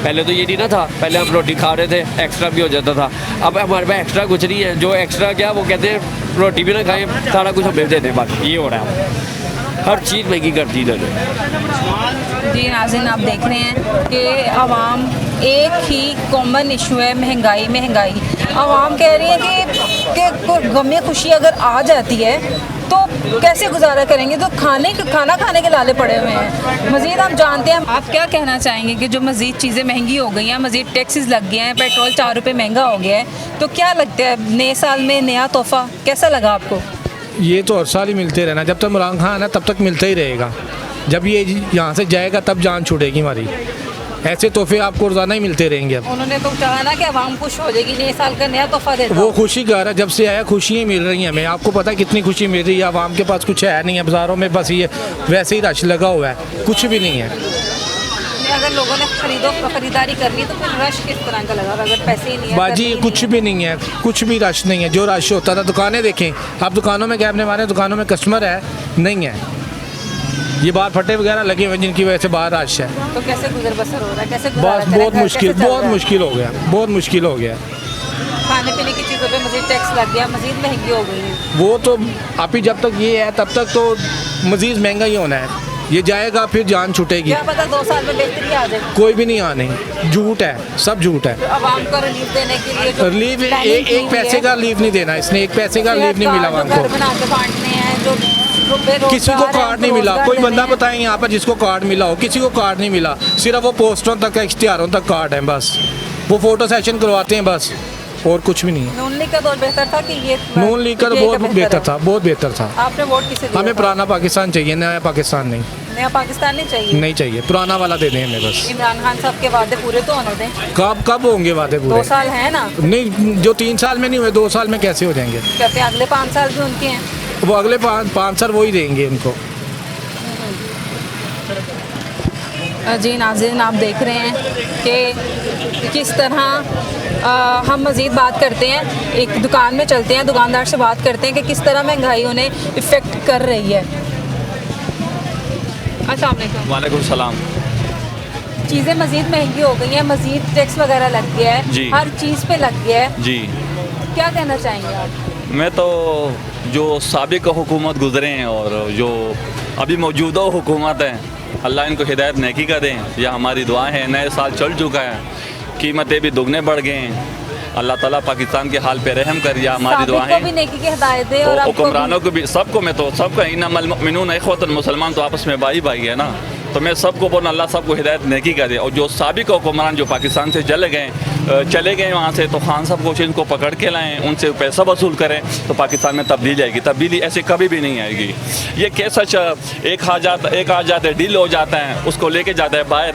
पहले तो ये नहीं ना था, पहले हम रोटी खा रहे थे एक्स्ट्रा भी हो जाता था, अब हमारे पास एक्स्ट्रा कुछ नहीं है। जो एक्स्ट्रा क्या वो कहते हैं रोटी भी ना खाएं, सारा कुछ हमें दे दें, बाकी ये हो रहा है। हर चीज़ महंगी कर दी इन्होंने। जी नाज़रीन, आप देख रहे हैं कि आवाम एक ही कॉमन इशू है, महंगाई महंगाई। आवाम कह रही है कि गम खुशी अगर आ जाती है तो कैसे गुजारा करेंगे, तो खाना खाने के लाले पड़े हुए हैं। मज़ीद हम जानते हैं, आप क्या कहना चाहेंगे कि जो मज़ीद चीज़ें महंगी हो गई हैं, मज़ीद टैक्सेस लग गए हैं, पेट्रोल 4 रुपये महंगा हो गया है, तो क्या लगता है नए साल में नया तोहफ़ा कैसा लगा आपको? ये तो हर साल ही मिलते रहना, जब तक इमरान खान है ना तब तक मिलता ही रहेगा। जब ये यहाँ से जाएगा तब जान छूटेगी हमारी। ऐसे तोहफे आपको रोज़ाना ही मिलते रहेंगे। अब उन्होंने तो कहा ना कि आवाम खुश हो जाएगी, नए साल का नया तोहफा देता वो खुशी का रहा, जब से आया खुशियाँ मिल रही हैं हमें। आपको पता है कितनी खुशी मिल रही है। आवाम के पास कुछ है नहीं है, बाज़ारों में बस ये वैसे ही रश लगा हुआ है, कुछ भी नहीं है। अगर लोगों ने खरीदारी करनी तो फिर रश किस तरह का लगा? अगर पैसे ही नहीं है, बाजी कुछ भी नहीं है, कुछ भी रश नहीं है। जो रश होता था, दुकानें देखें आप, दुकानों में कैबने मारे, दुकानों में कस्टमर है नहीं है। ये बाहर फटे वगैरह लगे हुए जिनकी वजह से बाहर रश है। तो कैसे गुजर बसर हो रहा है? कैसे बहुत मुश्किल हो गया, बहुत मुश्किल हो गया। खाने पीने की चीज़ों पे मज़ीद टैक्स लग गया, मज़ीद महंगी हो गई है। वो तो अभी जब तक ये है तब तक तो मज़ीद महंगा ही होना है, ये जाएगा फिर जान छूटेगी। क्या पता 2 साल में बेहतरी आ जाए। कोई भी नहीं आने, झूठ है, सब झूठ है। तो आवाम को रिलीफ देने के लिए जो रिलीफ planning की एक हुई पैसे है, का रिलीफ नहीं देना, इसने एक पैसे का रिलीफ नहीं मिला जो आवाम घर को। बना के बांटने हैं, जो किसी को कार्ड नहीं मिला, कोई बंदा बताएं यहाँ पर जिसको कार्ड मिला हो, किसी को कार्ड नहीं मिला, सिर्फ वो पोस्टरों तक इश्तिहारों तक कार्ड है बस, वो फोटो सेशन करवाते हैं बस, और कुछ भी नहीं है। नून लीग का दौर बेहतर था कि ये नून लीग का तो बहुत बेहतर था, बहुत बेहतर था। आपने वोट किसे दिया हमें था? पुराना पाकिस्तान चाहिए, नया पाकिस्तान नहीं, नया पाकिस्तान नहीं चाहिए। नहीं चाहिए, पुराना वाला दे दें हमें बस। इमरान खान साहब के वादे पूरे तो होने दें। कब कब होंगे वादे 2 पूरे? साल है ना, नहीं, जो 3 साल में नहीं हुए 2 साल में कैसे हो जाएंगे? कहते हैं अगले 5 साल भी उनके हैं। वो अगले 5 साल वो ही देंगे इनको। जी नाज़रीन, आप देख रहे हैं कि किस तरह हम मज़ीद बात करते हैं, एक दुकान में चलते हैं, दुकानदार से बात करते हैं कि किस तरह महंगाई उन्हें इफ़ेक्ट कर रही है। अस्सलाम वालेकुम। वालेकुम सलाम। चीज़ें मज़ीद महंगी हो गई हैं, मज़ीद टैक्स वगैरह लग गया है, जी। हर चीज़ पे लग गया है। जी, क्या कहना चाहेंगे आप? मैं तो जो साबिक हुकूमत गुजरे हैं और जो अभी मौजूदा हुकूमत है, अल्लाह इनको हिदायत नेकी का दें, यह हमारी दुआ है। नए साल चल चुका है, कीमतें भी दुगने बढ़ गए हैं, अल्लाह ताला पाकिस्तान के हाल पे रहम कर, यह हमारी दुआ है। भी नेकी की हिदायत दे और आपको हुक्मरानों को भी, सबको, मैं तो सबको, इन्नमल मुमिनून इख्वतुन, मुसलमान तो आपस में भाई भाई है ना, तो मैं सबको बोलूँ अल्लाह सबको हिदायत नेकी का दे। और जो साबिक हुक्मरान जो पाकिस्तान से चले गए वहाँ से, तो खान साहब को इनको पकड़ के लाएँ, उनसे पैसा वसूल करें, तो पाकिस्तान में तब्दीली आएगी। तब्दीली ऐसे कभी भी नहीं आएगी। ये केस एक आ जाता है, डील हो जाता है, उसको लेके जाता है बाहर,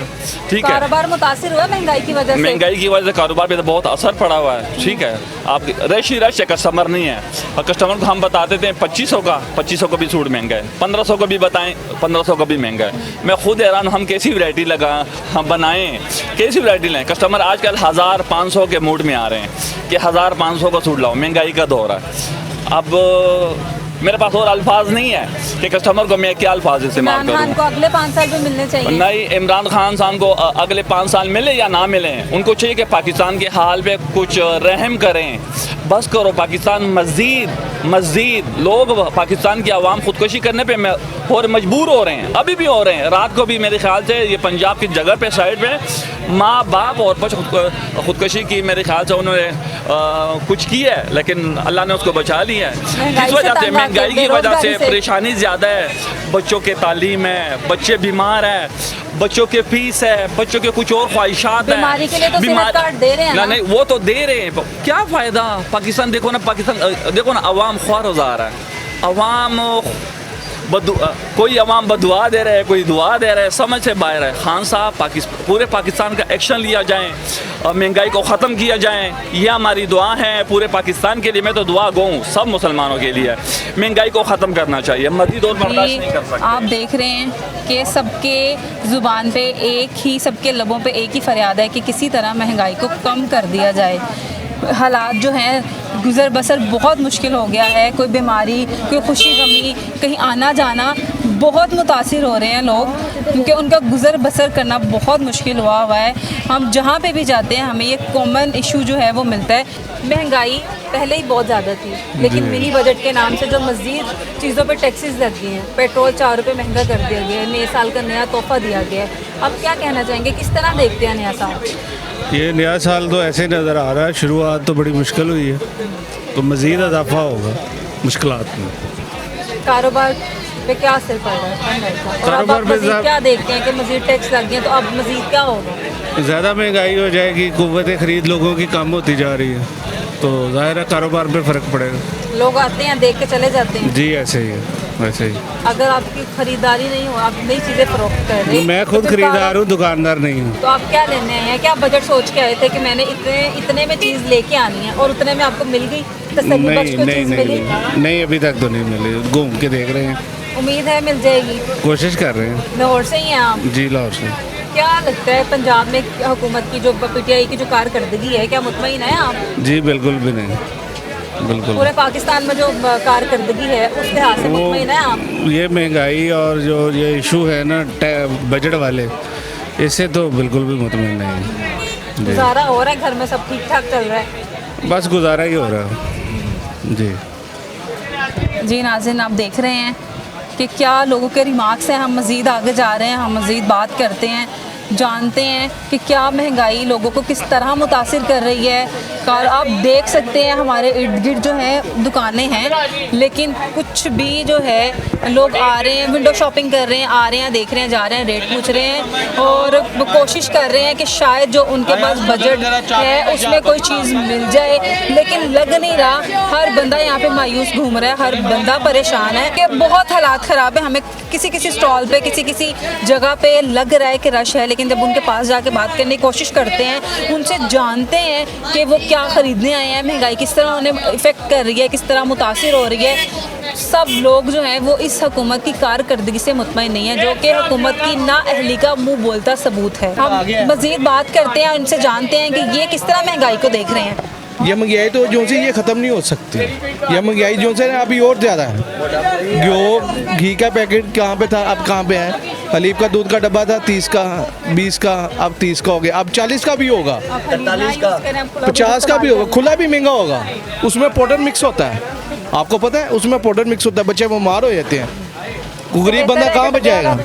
ठीक है। कारोबार मुतासिर हुआ महंगाई की वजह से? महंगाई की वजह से कारोबार पे तो बहुत असर पड़ा हुआ है, ठीक है। आप रश है, कस्टमर नहीं है, और कस्टमर को हम बताते थे 2500 का भी सूट महंगा है, 1500 का भी बताएं, 1500 का भी महंगा है। मैं खुद हैरान, हम कैसी वैरायटी हम बनाएं, कैसी वैरायटी लें। कस्टमर आजकल 1500 के मूड में आ रहे हैं कि 1500 का सूट लाओ, महंगाई का दौर है। अब मेरे पास और अल्फाज नहीं है कि कस्टमर को मैं क्या अल्फाज इस्तेमाल इमरान खान करूं। को अगले 5 साल भी मिलने चाहिए। नहीं, इमरान खान साहब को अगले 5 साल मिले या ना मिले, उनको चाहिए कि पाकिस्तान के हाल पे कुछ रहम करें। बस करो, पाकिस्तान मज़ीद लोग, पाकिस्तान की आवाम खुदकुशी करने पे और मजबूर हो रहे हैं, अभी भी हो रहे हैं। रात को भी मेरे ख्याल से ये पंजाब की जगह पे साइड पे माँ बाप और बच्चे खुदकुशी की, मेरे ख्याल से उन्होंने कुछ किया है, लेकिन अल्लाह ने उसको बचा लिया है। किस वजह से? महंगाई की वजह से परेशानी ज़्यादा है, बच्चों के तालीम है, बच्चे बीमार हैं, बच्चों के फीस है, बच्चों के कुछ और ख्वाहिशात है। बीमारी के लिए तो सेहत कार्ड दे रहे हैं ना? नहीं, वो तो दे रहे हैं, क्या फ़ायदा? पाकिस्तान देखो ना, अवाम ख्वार गुज़ार है, अवाम कोई अवाम बदुआ दे रहे हैं, कोई दुआ दे रहे हैं, समझ से बाहर है। खान साहब पूरे पाकिस्तान का एक्शन लिया जाए और महंगाई को ख़त्म किया जाए, यह हमारी दुआ है पूरे पाकिस्तान के लिए। मैं तो दुआ गो सब मुसलमानों के लिए, महंगाई को ख़त्म करना चाहिए, मज़ीद और बर्दाश्त नहीं कर सकते। आप देख रहे हैं कि सबके ज़ुबान पे एक ही, सबके लबों पे एक ही फरियाद है कि किसी तरह महंगाई को कम कर दिया जाए। हालात जो हैं, गुज़र बसर बहुत मुश्किल हो गया है, कोई बीमारी, कोई खुशी गमी, कहीं आना जाना, बहुत मुतासिर हो रहे हैं लोग, क्योंकि उनका गुज़र बसर करना बहुत मुश्किल हुआ है। हम जहाँ पे भी जाते हैं हमें ये कॉमन इशू जो है वो मिलता है। महंगाई पहले ही बहुत ज़्यादा थी, लेकिन मिनी बजट के नाम से जो मज़ीद चीज़ों पे टैक्सेस लग गए हैं, पेट्रोल 4 रुपये महंगा कर दिया गया है, नए साल का नया तोहफ़ा दिया गया है। अब क्या कहना चाहेंगे, किस तरह देखते हैं नया साल? ये नया साल तो ऐसे नज़र आ रहा है, शुरुआत तो बड़ी मुश्किल हुई है, तो मज़ीद इजाफा होगा मुश्किलात में। कारोबार पे क्या असर पड़ रहा है महंगाई का? और अब कारोबार आप पे मज़ीद क्या देखते हैं कि मज़ीद टैक्स लग गए, तो अब मज़ीद क्या होगा? ज़्यादा महंगाई हो जाएगी, कुव्वत ख़रीद लोगों की कम होती जा रही है, तो ज़ाहिर है कारोबार पे फ़र्क पड़ेगा। लोग आते हैं, देख के चले जाते हैं। जी ऐसे ही है, वैसे ही। अगर आपकी खरीदारी नहीं हो, आप नई चीज़ें फरोख्त कर रहे हैं, मैं खुद तो फिर खरीदार हूँ, दुकानदार नहीं हूँ। तो आप क्या लेने आए हैं? क्या बजट सोच के आए थे कि मैंने इतने में चीज़ लेके आनी है और उतने में आपको मिल गई, तसल्ली बख्श कोई चीज़ मिली? नहीं, अभी तक तो नहीं मिली, घूम के देख रहे हैं, उम्मीद है मिल जाएगी, कोशिश कर रहे हैं। लाहौर से ही हैं आप? जी लाहौर से। क्या लगता है पंजाब में हुकूमत की जो PTI की जो कारकर्दगी है, क्या मुतमईन है आप? जी बिल्कुल भी नहीं, बिल्कुल। पूरे पाकिस्तान में जो कारकर्दगी है उस लिहाज से मुतमईन है आप? ये महंगाई और जो ये इशू है ना बजट वाले, इससे तो बिल्कुल भी मुतमईन नहीं है। गुजारा हो रहा है, घर में सब ठीक ठाक चल रहा है? बस गुजारा ही हो रहा है जी। जी नाज़रीन, आप देख रहे हैं कि क्या लोगों के रिमार्क्स हैं। हम मज़ीद आगे जा रहे हैं, हम मज़ीद बात करते हैं, जानते हैं कि क्या महंगाई लोगों को किस तरह मुतासिर कर रही है। और आप देख सकते हैं हमारे इर्द गिर्द जो है दुकानें हैं, लेकिन कुछ भी जो है लोग आ रहे हैं, विंडो शॉपिंग कर रहे हैं, आ रहे हैं, देख रहे हैं, जा रहे हैं, रेट पूछ रहे हैं और वो कोशिश कर रहे हैं कि शायद जो उनके पास बजट है उसमें कोई चीज़ मिल जाए, लेकिन लग नहीं रहा। हर बंदा यहाँ पे मायूस घूम रहा है, हर बंदा परेशान है कि बहुत हालात ख़राब है। हमें किसी किसी स्टॉल पे, किसी किसी जगह पे लग रहा है कि रश है, लेकिन जब उनके पास जाके बात करने की कोशिश करते हैं, उनसे जानते हैं कि वो क्या ख़रीदने आए हैं, महंगाई किस तरह उन्हें इफ़ेक्ट कर रही है, किस तरह मुतासिर हो रही है, सब लोग जो हैं वो इस हुकूमत की कारकर्दगी से मुतमईन नहीं है, जो कि हुकूमत की नाअहली का मुँह बोलता सबूत है। हम मज़ीद बात करते हैं, उनसे जानते हैं कि ये किस तरह महंगाई को देख रहे हैं। ये महंगाई तो जो से ये ख़त्म नहीं हो सकती। ये महंगाई जो से अभी और ज़्यादा है। घी का पैकेट कहाँ पे था, अब कहाँ पे है। हलीब का दूध का डब्बा था 30 का, 20 का, अब 30 का हो गया, अब 40 का भी होगा, 50 का भी होगा। खुला भी महंगा होगा, उसमें पाउडर मिक्स होता है, आपको पता है, उसमें पाउडर मिक्स होता है। बच्चे बीमार हो जाते हैं, गरीब बंदा कहाँ पे जाएगा,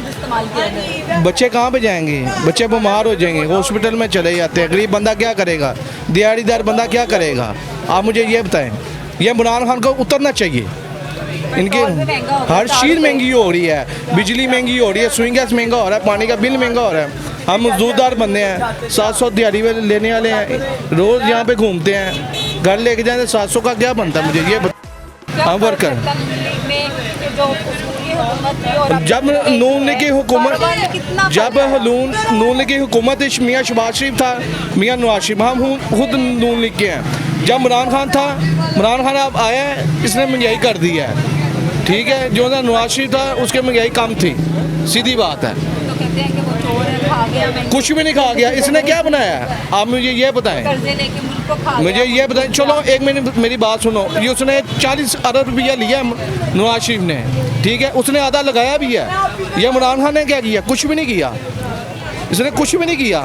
बच्चे कहाँ पे जाएंगे, बच्चे बीमार हो जाएंगे, हॉस्पिटल में चले जाते हैं। गरीब बंदा क्या करेगा, दिहाड़ीदार बंदा क्या करेगा। आप मुझे ये बताएं, ये इमरान खान को उतरना चाहिए। इनके हर चीज़ महंगी हो रही है, बिजली महंगी हो रही है, स्विंग गैस महंगा हो रहा है, पानी का बिल महंगा हो रहा है। हम मजदूरदार बंदे हैं, 700 दिहाड़ी में लेने वाले हैं, रोज़ यहाँ पे घूमते हैं, घर लेके जाए 700 का क्या बनता है मुझे ये हम वर्कर। जब नून लीग की हुकूमत, जब नून लीग की हुकूमत मियाँ शहबाज शरीफ था, मियाँ नवाज शरीफ, हम खुद नून लीग के हैं। जब इमरान खान था, इमरान खान अब आया है, इसने महंगाई कर दी है, ठीक है। जो नवाज शरीफ था उसके महंगाई कम थी, सीधी बात है। कुछ भी नहीं खा गया, इसने क्या बनाया है आप मुझे ये बताएं, मुझे ये बताएं। चलो एक मिनट मेरी बात सुनो, ये उसने 40 अरब रुपया लिया नवाज शरीफ ने, ठीक है, उसने आधा लगाया भी है। ये इमरान खान ने क्या किया, कुछ भी नहीं किया, इसने कुछ भी नहीं किया।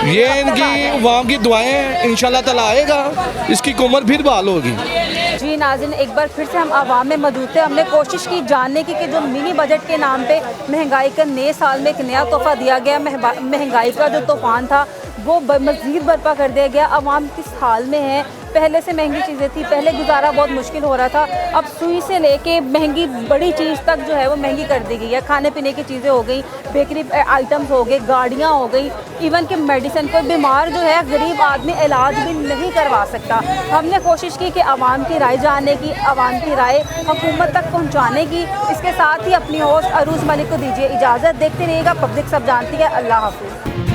ये इनकी वाम की दुआएं हैं, इंशाल्लाह ताला आएगा, इसकी उम्र फिर बहाल होगी। जी नाज़रीन, एक बार फिर से हम आवाम में मौजूद थे। हमने कोशिश की जानने की कि जो मिनी बजट के नाम पे महंगाई का नए साल में एक नया तोहफा दिया गया, महंगाई का जो तूफ़ान था वो मज़ीद बर्पा कर दिया गया। आवाम किस हाल में है, पहले से महंगी चीज़ें थी, पहले गुजारा बहुत मुश्किल हो रहा था, अब सुई से लेके महंगी बड़ी चीज़ तक जो है वो महंगी कर दी गई है। खाने पीने की चीज़ें हो गई, बेकरी आइटम्स हो गए, गाड़ियाँ हो गई, इवन कि मेडिसिन, कोई बीमार जो है गरीब आदमी इलाज भी नहीं करवा सकता। हमने कोशिश की कि आवाम की राय जानने की, आवाम की राय हुकूमत तक पहुँचाने की। इसके साथ ही अपनी होस्ट अरूज मलिक को दीजिए इजाज़त। देखते रहिएगा पब्लिक सब जानती है। अल्लाह हाफ़िज़।